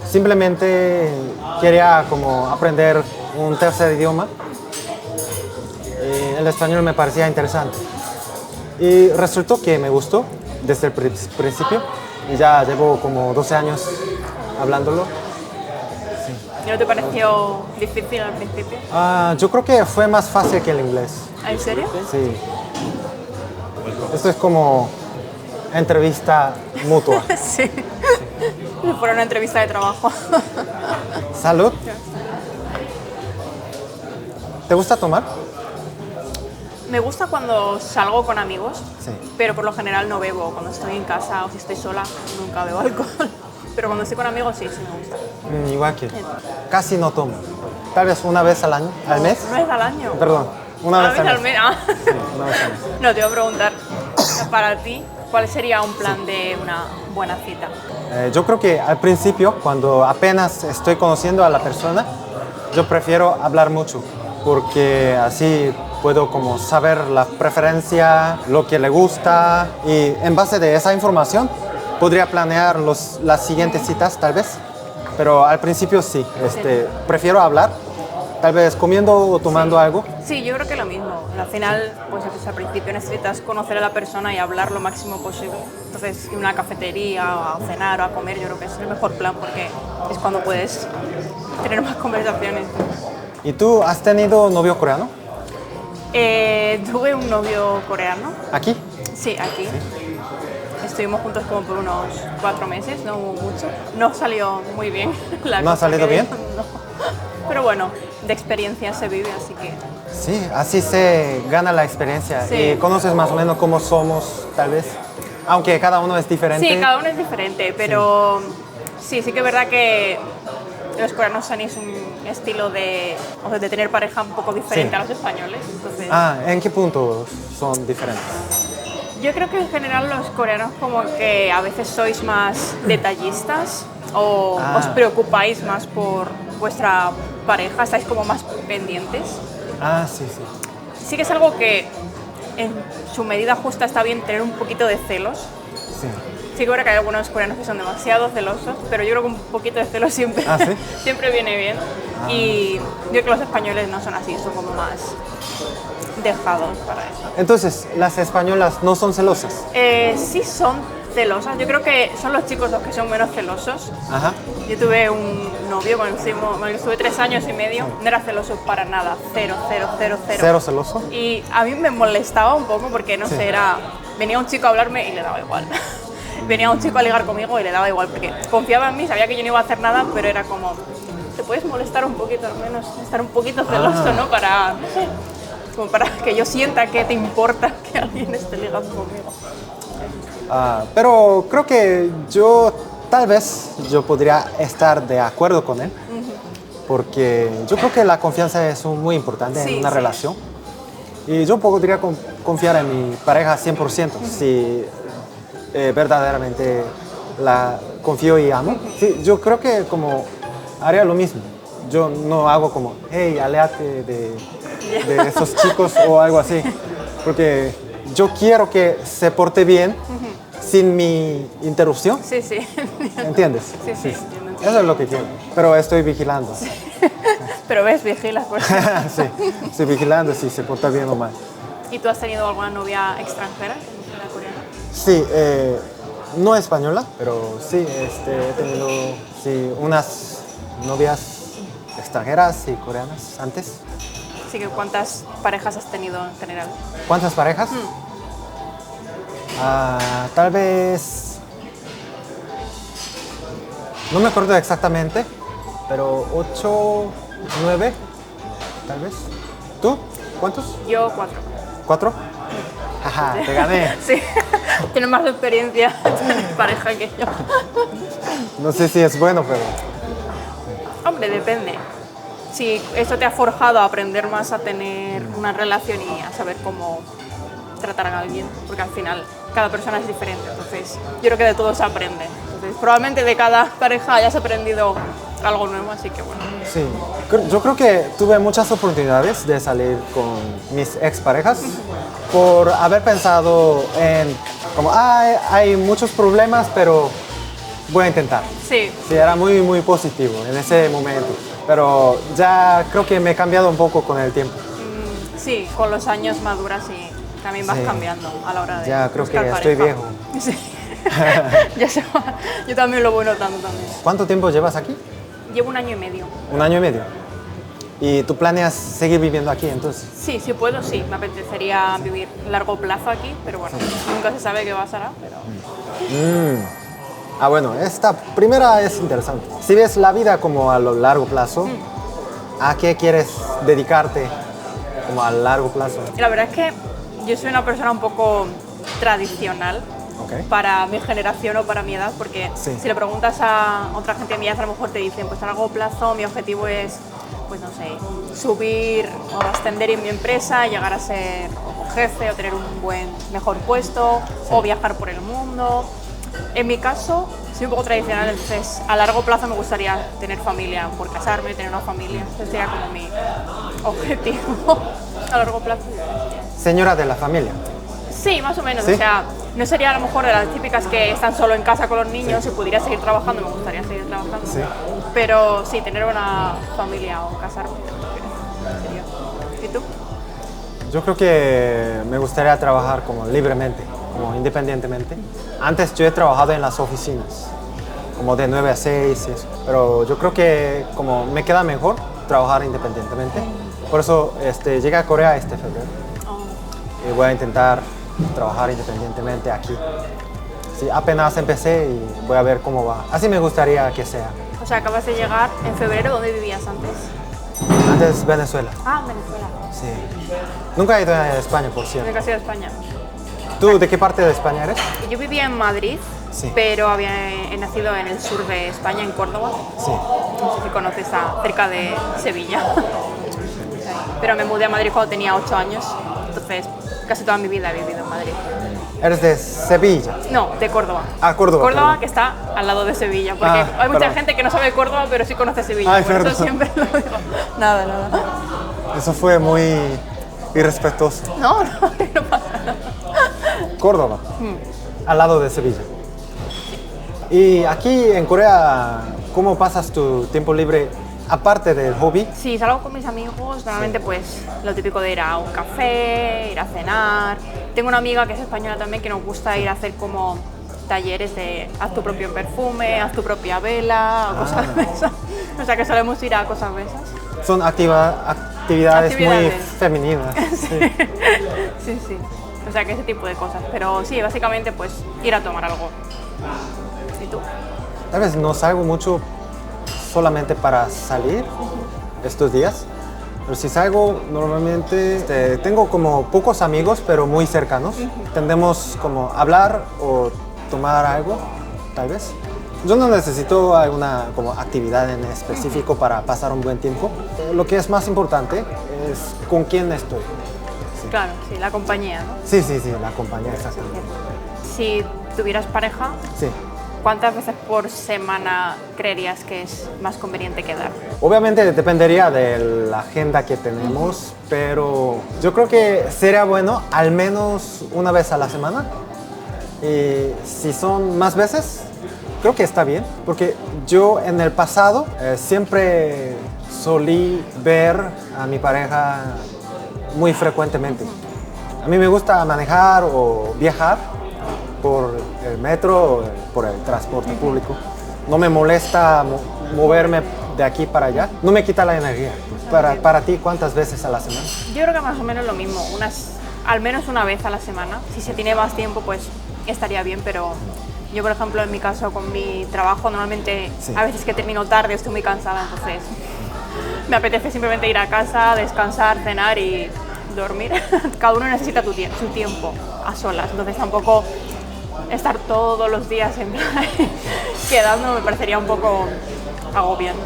Simplemente quería como aprender un tercer idioma. Y el español me parecía interesante. Y resultó que me gustó desde el principio. Y ya llevo como 12 años hablándolo. ¿Y no te pareció difícil al principio? Yo creo que fue más fácil que el inglés. ¿En serio? Sí. Esto es como entrevista mutua. Sí. Fue una entrevista de trabajo. Salud. ¿Te gusta tomar? Me gusta cuando salgo con amigos, Sí. pero por lo general no bebo. Cuando estoy en casa o si estoy sola, nunca bebo alcohol. Pero cuando estoy con amigos, sí, sí me gusta. Igual que casi no tomo. Tal vez una vez al año, al mes. ¿Una vez al año? Perdón, una vez al mes. Ah. Sí, una vez al mes. No, te iba a preguntar, para ti, ¿cuál sería un plan de una buena cita? Yo creo que al principio, cuando apenas estoy conociendo a la persona, yo prefiero hablar mucho, porque así puedo como saber la preferencia, lo que le gusta, y en base de esa información podría planear las siguientes citas tal vez, pero al principio sí, prefiero hablar, tal vez comiendo o tomando algo. Sí, yo creo que lo mismo. Al final, pues al principio necesitas conocer a la persona y hablar lo máximo posible. Entonces, ir a una cafetería o a cenar o a comer, yo creo que es el mejor plan porque es cuando puedes tener más conversaciones. ¿Y tú has tenido novio coreano? Tuve un novio coreano. ¿Aquí? Sí, aquí. Estuvimos juntos como por unos 4 meses, no mucho. No salió muy bien. ¿No ha salido bien? No. Pero bueno, de experiencia se vive, así que... Sí, así se gana la experiencia. Sí. Y conoces más o menos cómo somos, tal vez. Aunque cada uno es diferente. Sí, cada uno es diferente, pero sí que es verdad que los coreanos tenéis un estilo de tener pareja un poco diferente Sí. a los españoles. Entonces, ¿En qué punto son diferentes? yo creo que en general los coreanos como que a veces sois más detallistas o os preocupáis más por vuestra pareja, estáis como más pendientes. Sí, sí. Sí que es algo que en su medida justa está bien tener un poquito de celos. Sí. Sí que es verdad que hay algunos coreanos que son demasiado celosos, pero yo creo que un poquito de celos siempre, ¿Sí? siempre viene bien. Y yo creo que los españoles no son así, son como más dejados para eso. Entonces, ¿las españolas no son celosas? Sí son celosas, yo creo que son los chicos los que son menos celosos. Ajá. Yo tuve un novio con el que estuve 3 años y medio, no era celoso para nada, cero. ¿Cero celoso? Y a mí me molestaba un poco porque, no sé, venía un chico a hablarme y le daba igual. Venía un chico a ligar conmigo y le daba igual, porque confiaba en mí, sabía que yo no iba a hacer nada, pero era como, te puedes molestar un poquito, al menos estar un poquito celoso, ¿no? Para, no sé, como para que yo sienta que te importa que alguien esté ligando conmigo. Pero creo que tal vez yo podría estar de acuerdo con él, porque yo creo que la confianza es muy importante en una relación. Y yo podría confiar en mi pareja 100%, si verdaderamente la confío y amo. Sí, yo creo que como haría lo mismo. Yo no hago como, hey, aléjate de esos chicos o algo así, porque yo quiero que se porte bien sin mi interrupción. Sí, sí. ¿Entiendes? Sí, sí. Eso es lo que quiero, pero estoy vigilando. Sí. Pero ves, vigilas. Pues. Sí, estoy vigilando si se porta bien o mal. ¿Y tú has tenido alguna novia extranjera que no fuera coreana? Sí, no española, pero sí, he tenido unas novias extranjeras y coreanas antes. Así que ¿cuántas parejas has tenido en general? ¿Cuántas parejas? Tal vez, no me acuerdo exactamente, pero 8, 9, tal vez. ¿Tú? ¿Cuántos? Yo 4. ¿4? Ajá, te gané. Sí, tienes más experiencia en pareja que yo. No sé si es bueno, pero... Hombre, depende. si eso te ha forjado a aprender más a tener una relación y a saber cómo tratar a alguien, porque al final cada persona es diferente, entonces yo creo que de todo se aprende. Entonces, probablemente de cada pareja hayas aprendido algo nuevo, así que bueno. Sí, yo creo que tuve muchas oportunidades de salir con mis exparejas por haber pensado en como, hay muchos problemas, pero voy a intentar. Sí. Sí, era muy positivo en ese momento, pero ya creo que me he cambiado un poco con el tiempo. Sí, con los años maduras y también vas cambiando a la hora de ya creo que buscar estoy pareja. viejo. Sí. Ya se va. Yo también lo voy notando también. ¿Cuánto tiempo llevas aquí? Llevo 1 año y medio. 1 año y medio. ¿Y tú planeas seguir viviendo aquí entonces? Sí, si puedo, sí. Me apetecería vivir a largo plazo aquí, pero bueno, nunca se sabe qué pasará. Pero... Bueno, esta primera es interesante. Si ves la vida como a lo largo plazo, ¿a qué quieres dedicarte como a largo plazo? Y la verdad es que yo soy una persona un poco tradicional para mi generación o para mi edad, porque si le preguntas a otra gente de mi edad, a lo mejor te dicen, pues a largo plazo mi objetivo es, pues no sé, subir o ascender en mi empresa, llegar a ser jefe o tener un mejor puesto o viajar por el mundo. En mi caso, soy un poco tradicional, entonces a largo plazo me gustaría tener familia, por casarme, tener una familia. Ese sería como mi objetivo a largo plazo. Señora de la familia. Sí, más o menos. ¿Sí? O sea, no sería a lo mejor de las típicas que están solo en casa con los niños. Si pudiera seguir trabajando, me gustaría seguir trabajando. Sí. Pero sí, tener una familia o casarme sería. ¿Y tú? Yo creo que me gustaría trabajar como libremente, como independientemente. Antes yo he trabajado en las oficinas, como de 9 a 6 y eso. Pero yo creo que como me queda mejor trabajar independientemente. Por eso llegué a Corea este febrero. Y voy a intentar trabajar independientemente aquí. Sí, apenas empecé y voy a ver cómo va. Así me gustaría que sea. O sea, acabas de llegar en febrero. ¿Dónde vivías antes? Antes Venezuela. Ah, Venezuela. Sí. Nunca he ido a España, por cierto. Nunca has ido a España. ¿Tú de qué parte de España eres? Yo vivía en Madrid, pero he nacido en el sur de España, en Córdoba. Sí. No sé si conoces, cerca de Sevilla. Pero me mudé a Madrid cuando tenía 8 años, entonces casi toda mi vida he vivido en Madrid. ¿Eres de Sevilla? No, de Córdoba. Córdoba. Córdoba, que está al lado de Sevilla, porque hay mucha gente que no sabe Córdoba, pero sí conoce Sevilla. Por eso siempre lo digo. Nada. Eso fue muy irrespetuoso. No pasa nada. Córdoba, al lado de Sevilla. Y aquí en Corea, ¿cómo pasas tu tiempo libre aparte del hobby? Sí, salgo con mis amigos, normalmente pues lo típico de ir a un café, ir a cenar. Tengo una amiga que es española también que nos gusta ir a hacer como talleres de haz tu propio perfume, haz tu propia vela, o cosas de esas. O sea que solemos ir a cosas de esas. Son actividades muy femeninas. Sí. O sea que ese tipo de cosas. Pero sí, básicamente pues ir a tomar algo. ¿Y tú? Tal vez no salgo mucho solamente para salir estos días, pero si salgo normalmente tengo como pocos amigos pero muy cercanos. Tendemos como hablar o tomar algo, tal vez. Yo no necesito alguna como actividad en específico para pasar un buen tiempo. Lo que es más importante es con quién estoy. Sí. Claro, sí, la compañía, ¿no? Sí, la compañía, exactamente. Si tuvieras pareja, sí. ¿Cuántas veces por semana creerías que es más conveniente quedar? Obviamente dependería de la agenda que tenemos, pero yo creo que sería bueno al menos una vez a la semana. Y si son más veces, creo que está bien, porque yo en el pasado siempre solí ver a mi pareja muy frecuentemente. A mí me gusta manejar o viajar por el metro, por el transporte público. No me molesta moverme de aquí para allá. No me quita la energía. Para ti, ¿cuántas veces a la semana? Yo creo que más o menos lo mismo. Al menos una vez a la semana. Si se tiene más tiempo, pues estaría bien, pero yo, por ejemplo, en mi caso, con mi trabajo, normalmente a veces que termino tarde, estoy muy cansada, entonces me apetece simplemente ir a casa, descansar, cenar y dormir. Cada uno necesita su tiempo a solas, entonces tampoco estar todos los días en plan quedando me parecería un poco agobiante.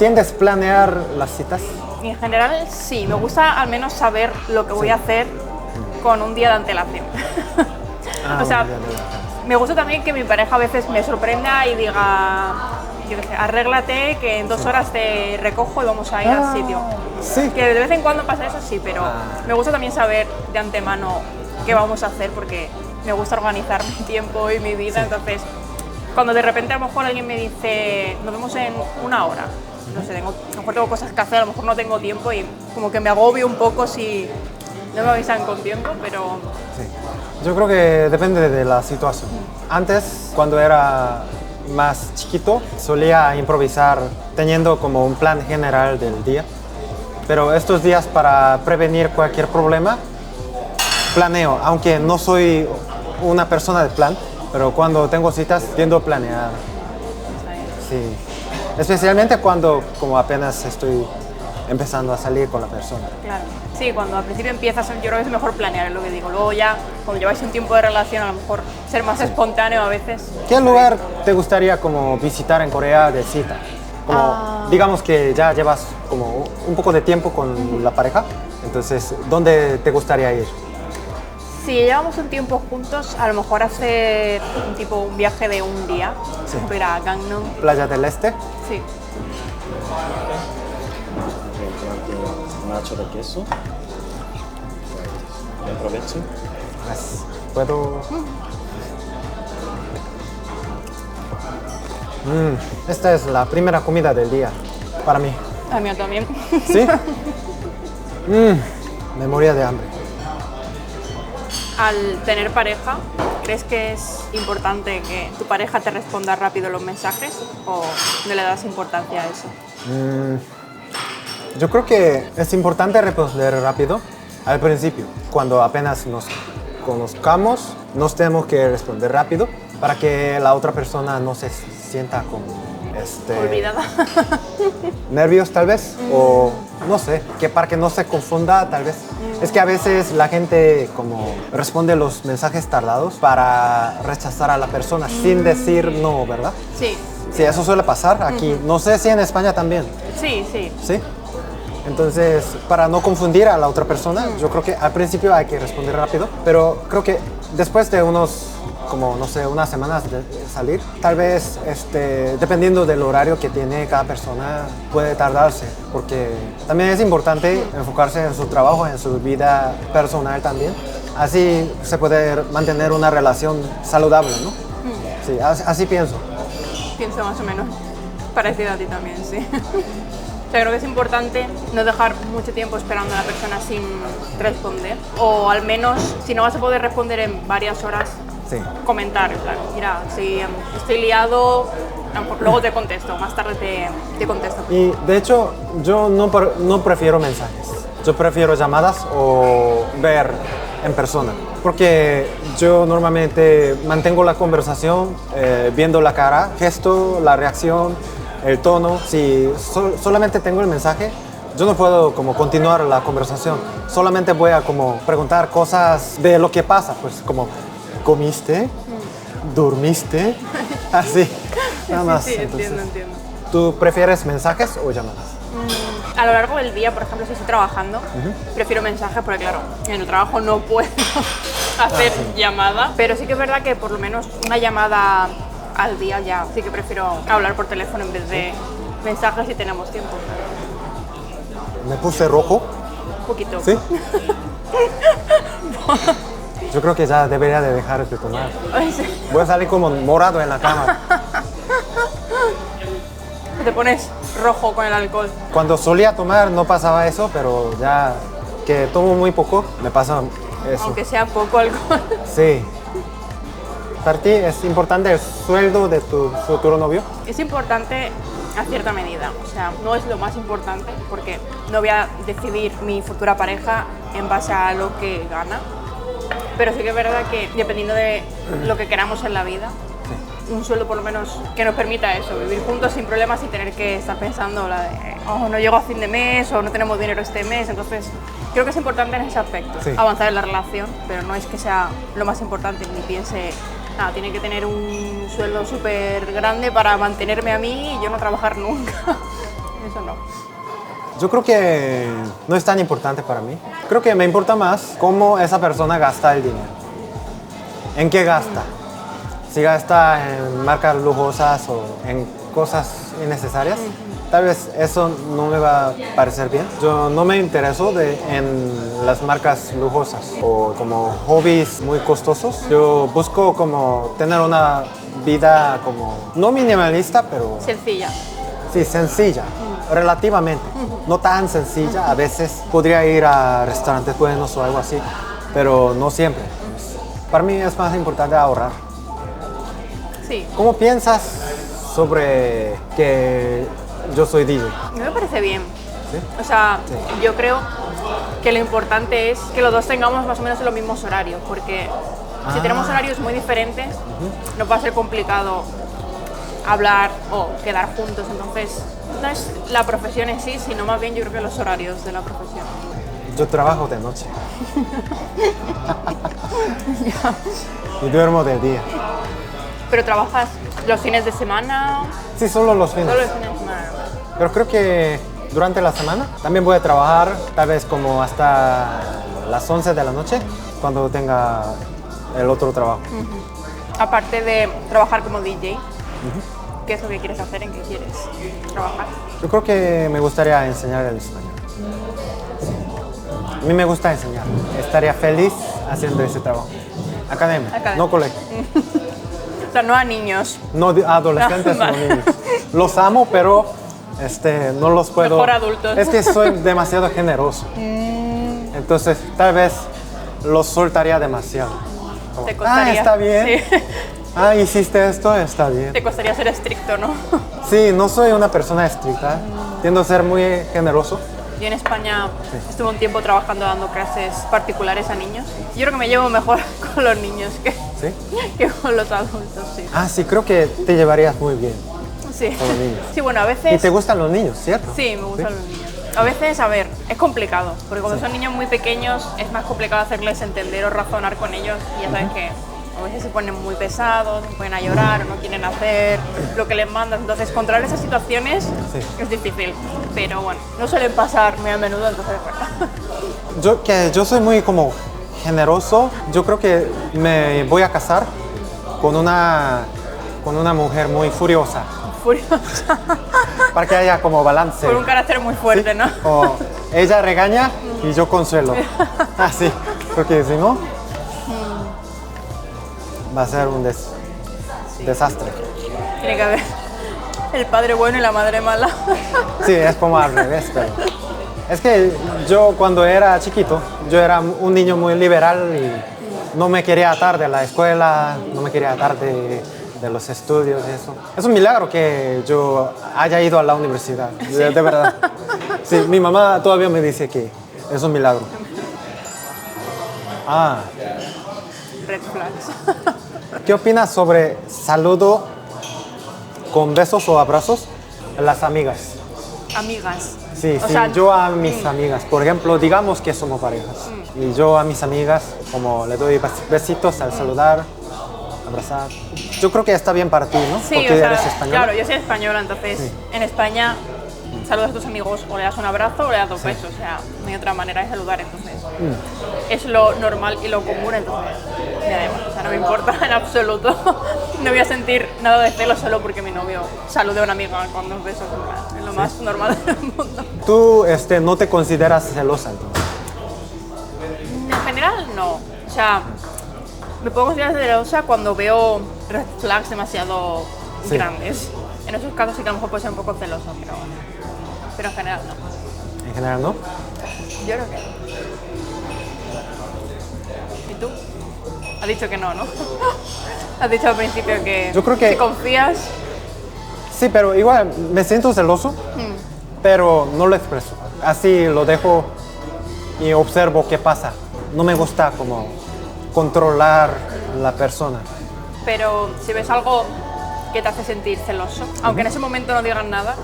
¿Tiendes a planear las citas? En general, sí. Me gusta al menos saber lo que voy a hacer con un día de antelación. O sea, me gusta también que mi pareja a veces me sorprenda y diga, yo qué sé, arréglate que en 2 horas te recojo y vamos a ir al sitio. Sí. Que de vez en cuando pasa eso, sí, pero me gusta también saber de antemano qué vamos a hacer porque me gusta organizar mi tiempo y mi vida. Entonces, cuando de repente a lo mejor alguien me dice, nos vemos en 1 hora, no sé, a lo mejor tengo cosas que hacer, a lo mejor no tengo tiempo y como que me agobio un poco si no me avisan con tiempo, pero... Sí. Yo creo que depende de la situación. Antes, cuando era más chiquito, solía improvisar teniendo como un plan general del día. Pero estos días, para prevenir cualquier problema, planeo. Aunque no soy una persona de plan, pero cuando tengo citas tiendo a planear. Sí. Especialmente cuando como apenas estoy empezando a salir con la persona. Claro. Sí, cuando al principio empiezas, yo creo que es mejor planear, es lo que digo. Luego ya, cuando lleváis un tiempo de relación, a lo mejor ser más espontáneo a veces. ¿Qué lugar te gustaría como visitar en Corea de cita? Como, digamos que ya llevas como un poco de tiempo con la pareja, entonces, ¿dónde te gustaría ir? Si llevamos un tiempo juntos, a lo mejor hacer un viaje de un día, Sí. ir a Gangnam. ¿Playa del Este? Sí. Un nacho de queso. Buen provecho. Gracias. ¿Puedo...? Esta es la primera comida del día para mí. A mí también. ¿Sí? Me moría de hambre. Al tener pareja, ¿crees que es importante que tu pareja te responda rápido los mensajes o no le das importancia a eso? Yo creo que es importante responder rápido al principio. Cuando apenas nos conozcamos, nos tenemos que responder rápido para que la otra persona no se sienta como olvidada. Nervios tal vez, o no sé, que para que no se confunda tal vez. Es que a veces la gente como responde los mensajes tardados para rechazar a la persona sin decir no, ¿verdad? Sí. Sí, eso suele pasar aquí. No sé si en España también. Sí, sí. ¿Sí? Entonces, para no confundir a la otra persona, yo creo que al principio hay que responder rápido, pero creo que después de unos, como no sé, unas semanas de salir, tal vez dependiendo del horario que tiene cada persona, puede tardarse, porque también es importante enfocarse en su trabajo, en su vida personal también. Así se puede mantener una relación saludable, ¿no? Sí, así pienso. Pienso más o menos parecido a ti también, sí. O sea, creo que es importante no dejar mucho tiempo esperando a la persona sin responder, o al menos, si no vas a poder responder en varias horas, sí, comentar, en plan, mira, si estoy liado, luego te contesto, más tarde te contesto. Y de hecho, yo no prefiero mensajes, yo prefiero llamadas o ver en persona, porque yo normalmente mantengo la conversación viendo la cara, gesto, la reacción, el tono. Si solamente tengo el mensaje, yo no puedo como continuar la conversación. Solamente voy a como preguntar cosas de lo que pasa, pues como ¿comiste? ¿Dormiste? Así, nada más. Sí, Entonces, entiendo. ¿tú prefieres mensajes o llamadas? A lo largo del día, por ejemplo, si estoy trabajando, prefiero mensajes porque, claro, en el trabajo no puedo hacer llamada, pero sí que es verdad que por lo menos una llamada al día ya sí que prefiero hablar por teléfono en vez de mensajes si tenemos tiempo. Me puse rojo. Un poquito. ¿Sí? Yo creo que ya debería de dejar de tomar. Ay, sí. Voy a salir como morado en la cama. Te pones rojo con el alcohol. Cuando solía tomar no pasaba eso, pero ya que tomo muy poco, me pasa eso. Aunque sea poco alcohol. Sí. ¿Para ti es importante el sueldo de tu futuro novio? Es importante a cierta medida, o sea, no es lo más importante porque no voy a decidir mi futura pareja en base a lo que gana, pero sí que es verdad que dependiendo de lo que queramos en la vida, un sueldo por lo menos que nos permita eso, vivir juntos sin problemas y tener que estar pensando la de no llego a fin de mes o no tenemos dinero este mes, entonces creo que es importante en ese aspecto, avanzar en la relación, pero no es que sea lo más importante, ni piense tiene que tener un sueldo súper grande para mantenerme a mí y yo no trabajar nunca. eso no. Yo creo que no es tan importante para mí. Creo que me importa más cómo esa persona gasta el dinero. ¿En qué gasta? Si gasta en marcas lujosas o en cosas innecesarias, tal vez eso no me va a parecer bien. Yo no me intereso en las marcas lujosas o como hobbies muy costosos. Yo busco como tener una vida como, no minimalista, pero... Sencilla. Sí, sencilla, relativamente. No tan sencilla, a veces podría ir a restaurantes buenos o algo así, pero no siempre. Para mí es más importante ahorrar. Sí. ¿Cómo piensas sobre que yo soy DJ? A mí me parece bien. ¿Sí? O sea, Sí. yo creo que lo importante es que los dos tengamos más o menos los mismos horarios, porque si tenemos horarios muy diferentes, nos va a ser complicado hablar o quedar juntos. Entonces, no es la profesión en sí, sino más bien yo creo que los horarios de la profesión. Yo trabajo de noche. Y duermo de día. ¿Pero trabajas los fines de semana? Sí, solo los fines. Solo los fines de semana. Pero creo que durante la semana también voy a trabajar, tal vez como hasta las 11 de la noche, cuando tenga el otro trabajo. Aparte de trabajar como DJ, ¿qué es lo que quieres hacer? ¿En qué quieres trabajar? Yo creo que me gustaría enseñar el español. Sí. A mí me gusta enseñar. Estaría feliz haciendo ese trabajo. Academia, no colegio. O sea, no a niños. No a adolescentes o niños. Los amo, pero no los puedo... Mejor adultos. Es que soy demasiado generoso. Entonces, tal vez los soltaría demasiado. Como, Te costaría. está bien. Sí. Hiciste esto, está bien. Te costaría ser estricto, ¿no? Sí, no soy una persona estricta. Tiendo a ser muy generoso. Yo en España estuve un tiempo trabajando dando clases particulares a niños. Yo creo que me llevo mejor con los niños que con los adultos, sí. Sí, creo que te llevarías muy bien Sí. con los niños. Sí, bueno, a veces... ¿Y te gustan los niños, cierto? Sí, me gustan los niños. A veces, a ver, es complicado, porque cuando son niños muy pequeños es más complicado hacerles entender o razonar con ellos, y ya sabes que a veces se ponen muy pesados, se ponen a llorar o no quieren hacer lo que les mandas. Entonces, controlar esas situaciones es difícil, pero bueno, no suelen pasar muy a menudo, entonces bueno. Yo soy muy como generoso. Yo creo que me voy a casar con una mujer muy furiosa. Furiosa. Para que haya como balance. Con un carácter muy fuerte, ¿no? O ella regaña y yo consuelo. Sí, porque si no, va a ser un desastre. Tiene que haber el padre bueno y la madre mala. Sí, es como al revés, pero... Es que yo cuando era chiquito, yo era un niño muy liberal y no me quería atar de la escuela, no me quería atar de los estudios y eso. Es un milagro que yo haya ido a la universidad, de verdad. Sí, mi mamá todavía me dice que es un milagro. Red flags. ¿Qué opinas sobre saludo con besos o abrazos a las amigas? Amigas. Sí, O sí, sea, yo a mis amigas, por ejemplo, digamos que somos parejas, y yo a mis amigas, como le doy besitos al saludar, abrazar. Yo creo que está bien para ti, ¿no? Sí, porque o sea, eres española. claro, yo soy española, entonces en España saludas a tus amigos o le das un abrazo o le das dos besos, o sea, no hay otra manera de saludar, entonces es lo normal y lo común, entonces me da igual, o sea, no me importa en absoluto. No voy a sentir nada de celo solo porque mi novio salude a una amiga con dos besos, es lo más normal del mundo. Tú no te consideras celosa, entonces. En general no, o sea, me puedo considerar celosa cuando veo red flags demasiado grandes. En esos casos sí que a lo mejor puede ser un poco celoso, pero en general no. En general, ¿no? Yo creo que no. ¿Y tú? Has dicho que no, ¿no? Has dicho al principio que Yo creo que- si confías... Sí, pero igual me siento celoso, pero no lo expreso. Así lo dejo y observo qué pasa. No me gusta como controlar la persona. Pero si ves algo que te hace sentir celoso, aunque en ese momento no digan nada,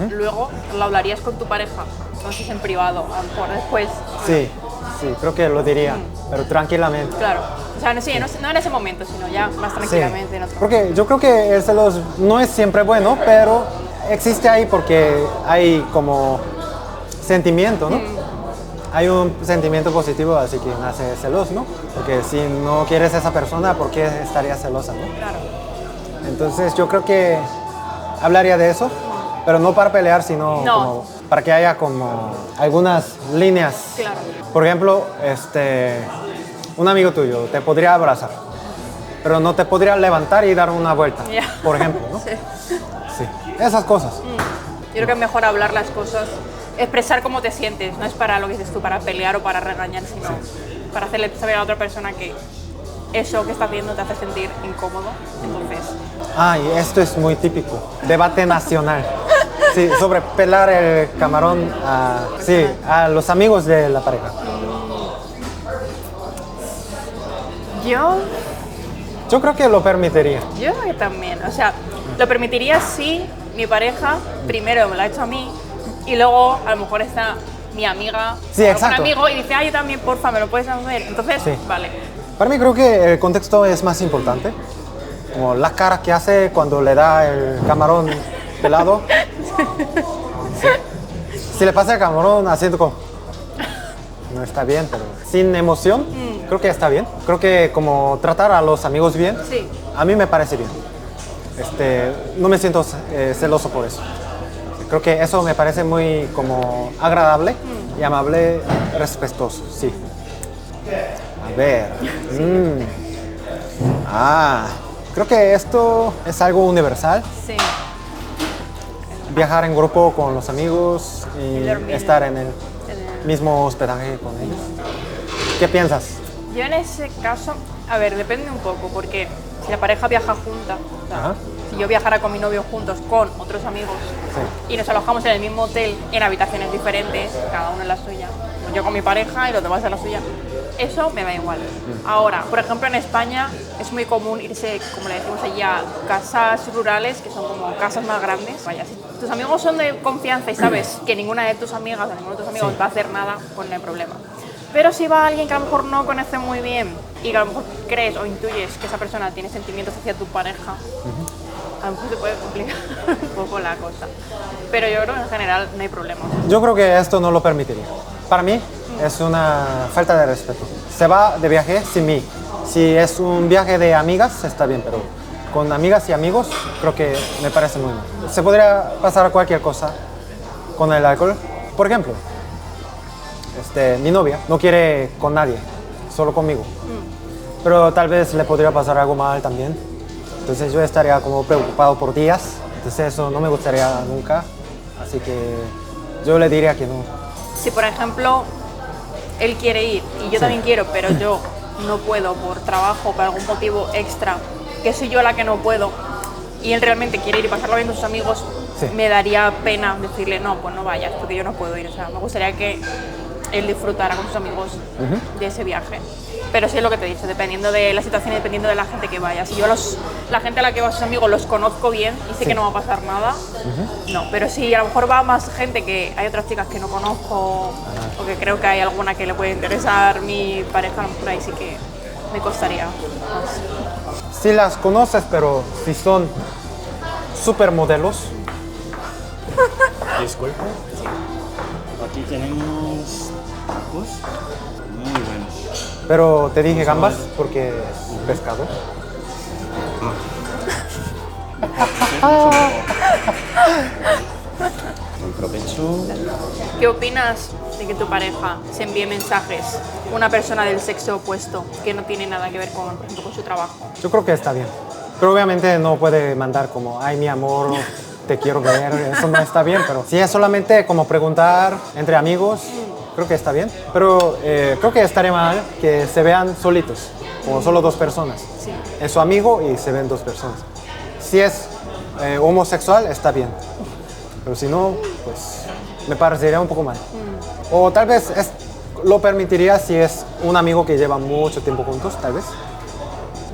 luego lo hablarías con tu pareja, entonces en privado, a lo mejor después. Sí, creo que lo diría, pero tranquilamente. Claro, o sea, no en ese momento, sino ya más tranquilamente en otro. Porque yo creo que el celos no es siempre bueno, pero existe ahí porque hay como sentimiento, ¿no? Hay un sentimiento positivo, así que nace celos, ¿no? Porque si no quieres a esa persona, ¿por qué estarías celosa, no? Claro. Entonces yo creo que hablaría de eso, pero no para pelear, sino No. como para que haya como algunas líneas. Claro. Por ejemplo, un amigo tuyo te podría abrazar, pero no te podría levantar y dar una vuelta, Ya. por ejemplo, ¿no? Sí. Sí, esas cosas. Yo creo que es mejor hablar las cosas, expresar cómo te sientes, no es para lo que dices tú, para pelear o para regañar, sino para hacerle saber a la otra persona que eso que estás viendo te hace sentir incómodo. Entonces, Y esto es muy típico, debate nacional. Sí, sobre pelar el camarón a los amigos de la pareja. Yo creo que lo permitiría. yo creo que también, o sea, lo permitiría si mi pareja primero me lo ha hecho a mí y luego a lo mejor está mi amiga Sí, o algún exacto. amigo y dice, yo también, porfa, me lo puedes hacer. Entonces, Sí. vale. Para mí creo que el contexto es más importante. Como la cara que hace cuando le da el camarón pelado. Sí. Si le pasa el camarón haciendo como... No está bien, pero sin emoción, creo que está bien. Creo que como tratar a los amigos bien, Sí. a mí me parece bien. No me siento celoso por eso. Creo que eso me parece muy como agradable y amable, respetuoso, sí. A ver. Creo que esto es algo universal. Sí. Viajar en grupo con los amigos y dormir estar en el mismo hospedaje con ellos. ¿Qué piensas? Yo en ese caso, a ver, depende un poco, porque si la pareja viaja junta, o sea, Ajá. si yo viajara con mi novio juntos con otros amigos y nos alojamos en el mismo hotel en habitaciones diferentes, cada uno en la suya, yo con mi pareja y los demás en la suya, eso me da igual. Ahora, por ejemplo, en España es muy común irse, como le decimos allí, a casas rurales, que son como casas más grandes. Vaya, si tus amigos son de confianza y sabes que ninguna de tus amigas o ninguno de tus amigos va a hacer nada, pues no hay problema. Pero si va alguien que a lo mejor no conoce muy bien y que a lo mejor crees o intuyes que esa persona tiene sentimientos hacia tu pareja, a lo mejor se puede complicar un poco la cosa. Pero yo creo que en general no hay problema. Yo creo que esto no lo permitiría. Para mí es una falta de respeto. Se va de viaje sin mí. Si es un viaje de amigas, está bien, pero con amigas y amigos creo que me parece muy mal. Se podría pasar cualquier cosa con el alcohol. Por ejemplo, mi novia no quiere con nadie, solo conmigo. Pero tal vez le podría pasar algo mal también. Entonces yo estaría como preocupado por días. Entonces eso no me gustaría nunca. Así que yo le diría que no. Si por ejemplo él quiere ir y yo también quiero, pero yo no puedo por trabajo, por algún motivo extra, que soy yo la que no puedo, y él realmente quiere ir y pasarlo bien con sus amigos, me daría pena decirle, no, pues no vayas, porque yo no puedo ir. O sea, me gustaría que él disfrutara con sus amigos de ese viaje. Pero sí es lo que te he dicho, dependiendo de la situación y dependiendo de la gente que vaya. Si yo la gente a la que va sus amigos los conozco bien y sé que no va a pasar nada, no. Pero si a lo mejor va más gente, que hay otras chicas que no conozco o que creo que hay alguna que le puede interesar mi pareja, a lo mejor ahí sí que me costaría más. Si las conoces, pero si son supermodelos. Disculpa. Aquí tenemos tacos muy buenos. Pero te dije gambas porque es pescado. Buen provecho. ¿Qué opinas de que tu pareja se envíe mensajes a una persona del sexo opuesto que no tiene nada que ver con, por ejemplo, con su trabajo? Yo creo que está bien. Pero obviamente no puede mandar como, ay, mi amor, te quiero ver. Eso no está bien. Pero si es solamente como preguntar entre amigos, creo que está bien. Pero creo que estaría mal que se vean solitos, como solo dos personas. Sí. Es su amigo y se ven dos personas. Si es homosexual, está bien. Pero si no, pues me parecería un poco mal. O tal vez lo permitiría si es un amigo que lleva mucho tiempo juntos, tal vez.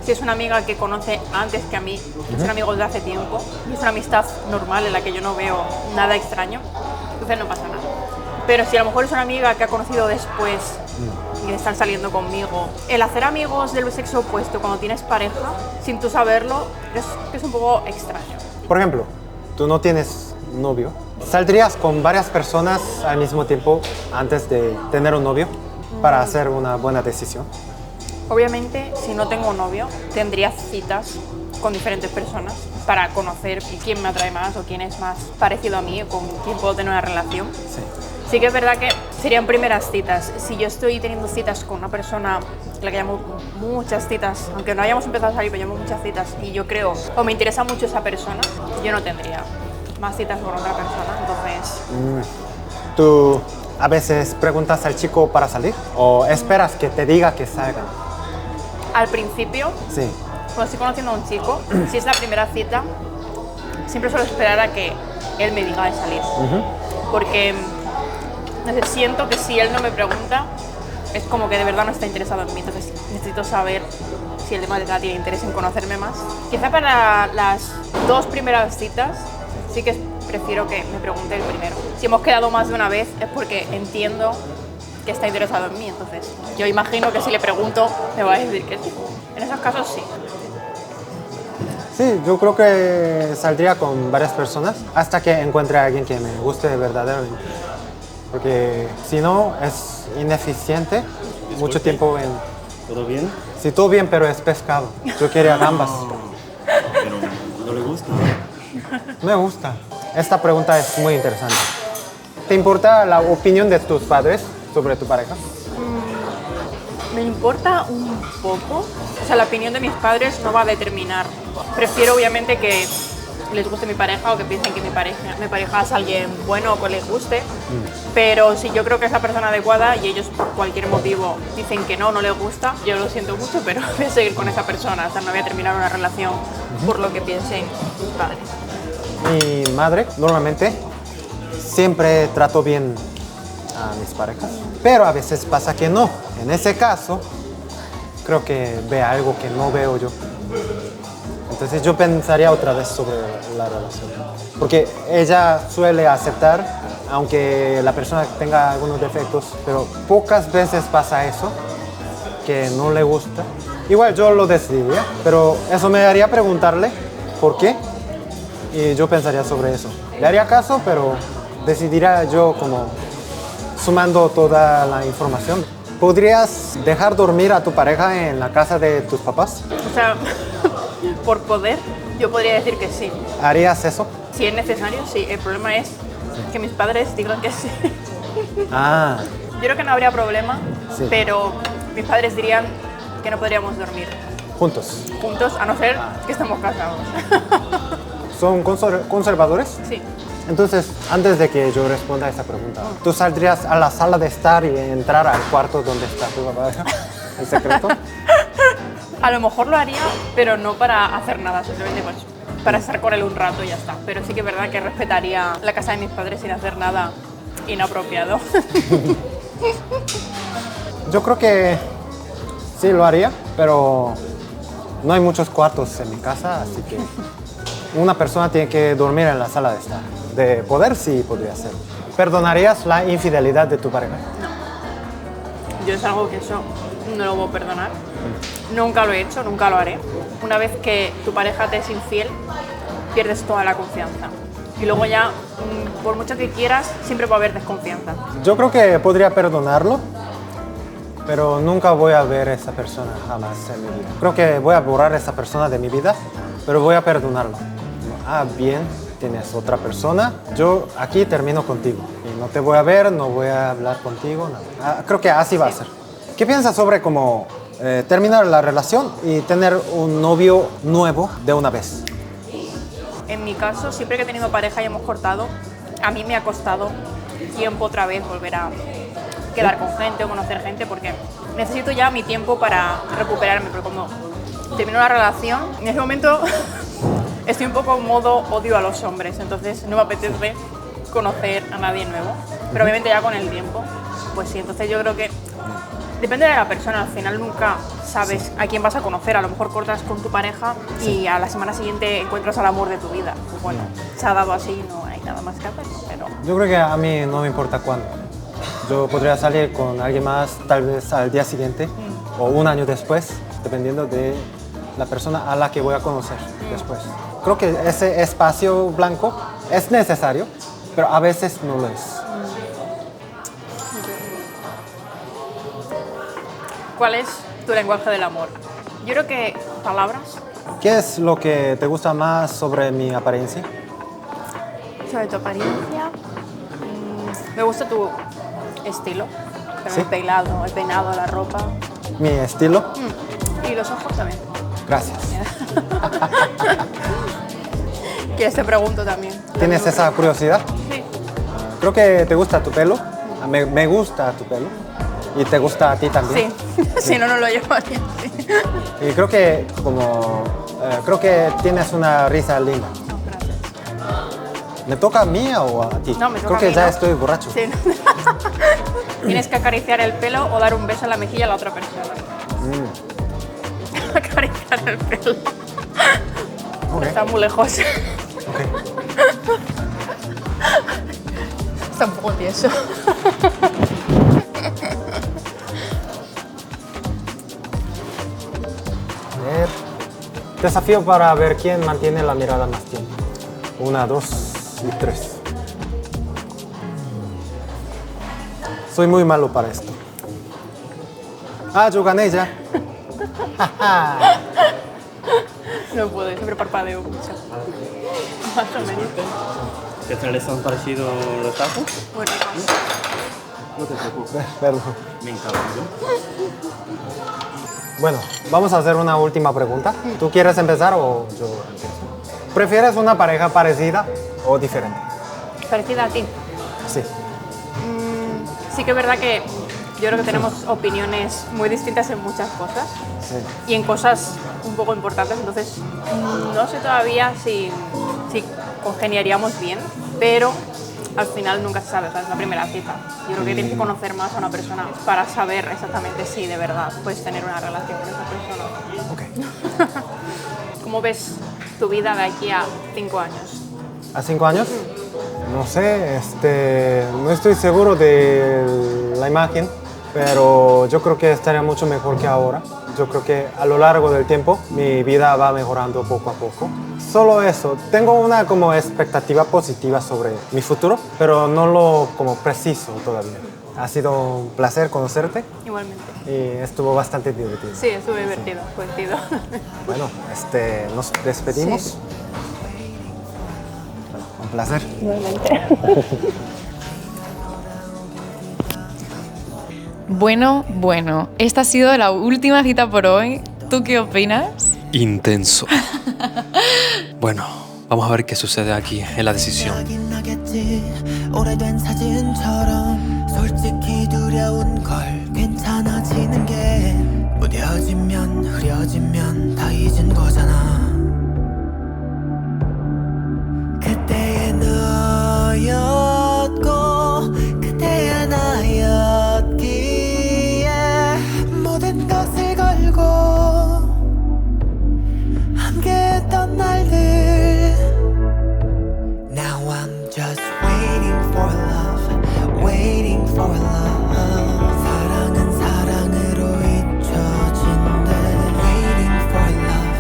Si es una amiga que conoce antes que a mí, son amigos de hace tiempo, y es una amistad normal en la que yo no veo nada extraño, entonces no pasa nada. Pero si a lo mejor es una amiga que ha conocido después y están saliendo conmigo, el hacer amigos del sexo opuesto cuando tienes pareja, sin tú saberlo, es un poco extraño. Por ejemplo, tú no tienes novio. ¿Saldrías con varias personas al mismo tiempo antes de tener un novio para hacer una buena decisión? Obviamente, si no tengo novio, tendría citas con diferentes personas para conocer quién me atrae más o quién es más parecido a mí o con quién puedo tener una relación. Sí. Sí que es verdad que serían primeras citas. Si yo estoy teniendo citas con una persona, la que llamo muchas citas, aunque no hayamos empezado a salir, pero llamo muchas citas y yo creo o me interesa mucho esa persona, yo no tendría más citas con otra persona, entonces... ¿Tú a veces preguntas al chico para salir o esperas que te diga que salgan? Al principio, Sí. cuando estoy conociendo a un chico, si es la primera cita, siempre suelo esperar a que él me diga de salir. Porque siento que si él no me pregunta, es como que de verdad no está interesado en mí. Entonces necesito saber si el tema de verdad tiene interés en conocerme más. Quizá para las 2 primeras citas sí que prefiero que me pregunte el primero. Si hemos quedado más de una vez es porque entiendo que está interesado en mí. Entonces yo imagino que si le pregunto me va a decir que sí. En esos casos sí. Sí, yo creo que saldría con varias personas hasta que encuentre a alguien que me guste verdaderamente. Porque si no, es ineficiente. Mucho tiempo en... ¿Todo bien? Sí, todo bien, pero es pescado. Yo quería gambas. Pero no le gusta. Me gusta. Esta pregunta es muy interesante. ¿Te importa la opinión de tus padres sobre tu pareja? Me importa un poco. O sea, la opinión de mis padres no va a determinar. Prefiero obviamente que les guste mi pareja o que piensen que mi pareja es alguien bueno o que les guste. Pero si yo creo que es la persona adecuada y ellos por cualquier motivo dicen que no les gusta, yo lo siento mucho, pero voy a seguir con esa persona. O sea, no voy a terminar una relación por lo que piensen mis padres. Mi madre, normalmente, siempre trato bien a mis parejas, pero a veces pasa que no. En ese caso, creo que ve algo que no veo yo. Entonces yo pensaría otra vez sobre la relación. Porque ella suele aceptar, aunque la persona tenga algunos defectos, pero pocas veces pasa eso, que no le gusta. Igual yo lo decidiría, pero eso me haría preguntarle por qué. Y yo pensaría sobre eso. Le haría caso, pero decidiría yo como sumando toda la información. ¿Podrías dejar dormir a tu pareja en la casa de tus papás? O sea, por poder, yo podría decir que sí. ¿Harías eso? Si es necesario, sí. El problema es que mis padres digan que sí. Ah. Yo creo que no habría problema, Sí. pero mis padres dirían que no podríamos dormir Juntos. juntos, a no ser que estemos casados. ¿Son conservadores? Sí. Entonces, antes de que yo responda a esta pregunta, ¿tú saldrías a la sala de estar y entrar al cuarto donde está tu pareja? ¿En secreto? A lo mejor lo haría, pero no para hacer nada, simplemente pues, para estar con él un rato y ya está. Pero sí que es verdad que respetaría la casa de mis padres sin hacer nada inapropiado. Yo creo que sí lo haría, pero no hay muchos cuartos en mi casa, así que una persona tiene que dormir en la sala de estar. De poder, sí podría ser. ¿Perdonarías la infidelidad de tu pareja? Yo es algo que eso no lo voy a perdonar. Nunca lo he hecho, nunca lo haré. Una vez que tu pareja te es infiel, pierdes toda la confianza. Y luego ya, por mucho que quieras, siempre va a haber desconfianza. Yo creo que podría perdonarlo, pero nunca voy a ver a esa persona jamás en mi vida. Creo que voy a borrar a esa persona de mi vida, pero voy a perdonarlo. Ah, bien, tienes otra persona. Yo aquí termino contigo. Y no te voy a ver, no voy a hablar contigo, nada. Creo que así va a ser. ¿Qué piensas sobre cómo terminar la relación y tener un novio nuevo de una vez? En mi caso, siempre que he tenido pareja y hemos cortado, a mí me ha costado tiempo otra vez volver a quedar con gente o conocer gente, porque necesito ya mi tiempo para recuperarme, pero cuando termino la relación, en ese momento estoy un poco en modo odio a los hombres, entonces no me apetece conocer a nadie nuevo, pero obviamente ya con el tiempo, pues sí, entonces yo creo que depende de la persona, al final nunca sabes a quién vas a conocer, a lo mejor cortas con tu pareja y a la semana siguiente encuentras al amor de tu vida, pues bueno, se ha dado así, no hay nada más que hacer, pero... Yo creo que a mí no me importa cuándo. Yo podría salir con alguien más tal vez al día siguiente o un año después, dependiendo de la persona a la que voy a conocer después. Creo que ese espacio blanco es necesario, pero a veces no lo es. ¿Cuál es tu lenguaje del amor? Yo creo que palabras. ¿Qué es lo que te gusta más sobre mi apariencia? Sobre tu apariencia. Me gusta tu estilo. ¿Sí? El peinado, la ropa. ¿Mi estilo? Y los ojos también. Gracias. ¿Quieres te pregunto también? ¿Tienes esa curiosidad? Sí. Creo que te gusta tu pelo. Me gusta tu pelo. ¿Y te gusta a ti también? Sí. Si no, no lo llevaría. Sí. Y creo que creo que tienes una risa linda. No, gracias. ¿Me toca a mí o a ti? No, me toca creo que a mí, ya ¿no? estoy borracho. Sí. Tienes que acariciar el pelo o dar un beso en la mejilla a la otra persona. Acariciar el pelo. Okay. Está muy lejos. Okay. Está un poco tieso. Desafío para ver quién mantiene la mirada más tiempo. 1, 2 y 3. Soy muy malo para esto. Yo gané ya. No puedo, siempre parpadeo mucho. Más o menos. ¿Qué tal les han parecido los tacos? Muy ricos. No te preocupes. Perdón. Me encanta. Bueno, vamos a hacer una última pregunta. ¿Tú quieres empezar o yo empiezo? ¿Prefieres una pareja parecida o diferente? Parecida a ti. Sí. Sí que es verdad que yo creo que tenemos opiniones muy distintas en muchas cosas. Sí. Y en cosas un poco importantes, entonces no sé todavía si congeniaríamos bien, pero al final nunca se sabe, ¿sabes? La primera cita. Yo creo que tienes que conocer más a una persona para saber exactamente si de verdad puedes tener una relación con esa persona. Ok. ¿Cómo ves tu vida de aquí a 5 años? ¿A 5 años? No sé, no estoy seguro de la imagen, pero yo creo que estaría mucho mejor que ahora. Yo creo que a lo largo del tiempo mi vida va mejorando poco a poco. Solo eso, tengo una como expectativa positiva sobre mi futuro, pero no lo como preciso todavía. Ha sido un placer conocerte. Igualmente. Y estuvo bastante divertido. Sí, estuvo divertido, coincido. Bueno, nos despedimos. Sí. Un placer. Igualmente. Bueno, esta ha sido la última cita por hoy. ¿Tú qué opinas? Intenso. Bueno, vamos a ver qué sucede aquí en la decisión. 오래된 사진처럼 솔직히 두려운 걸 괜찮아지는 게 무뎌지면 흐려지면 다 잊은 거잖아 그때의 너였고 그때의 나였기에 모든 것을 걸고 함께했던 날들 Now I'm just waiting for love, waiting for love. 사랑은 사랑으로 잊혀진대. Waiting for love,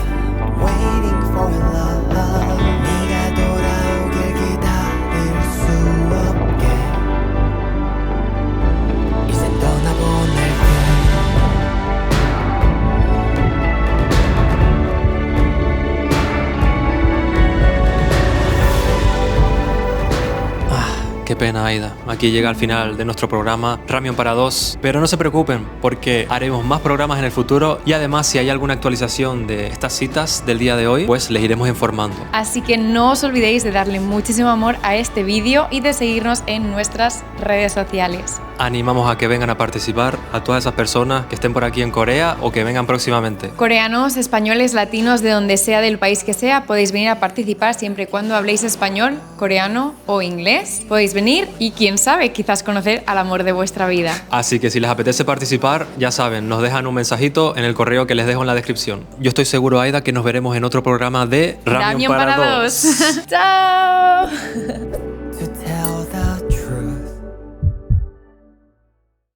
waiting for love. 네가 돌아오길 기다릴 수 없게. 이젠 떠나보낼게. Qué pena, Aida. Aquí llega el final de nuestro programa Ramión para dos. Pero no se preocupen, porque haremos más programas en el futuro y además si hay alguna actualización de estas citas del día de hoy, pues les iremos informando. Así que no os olvidéis de darle muchísimo amor a este vídeo y de seguirnos en nuestras redes sociales. Animamos a que vengan a participar a todas esas personas que estén por aquí en Corea o que vengan próximamente. Coreanos, españoles, latinos, de donde sea, del país que sea, podéis venir a participar siempre y cuando habléis español, coreano o inglés. Podéis venir y quién sabe, quizás conocer al amor de vuestra vida. Así que si les apetece participar, ya saben, nos dejan un mensajito en el correo que les dejo en la descripción. Yo estoy seguro, Aida, que nos veremos en otro programa de Ramión para dos. ¡Chao!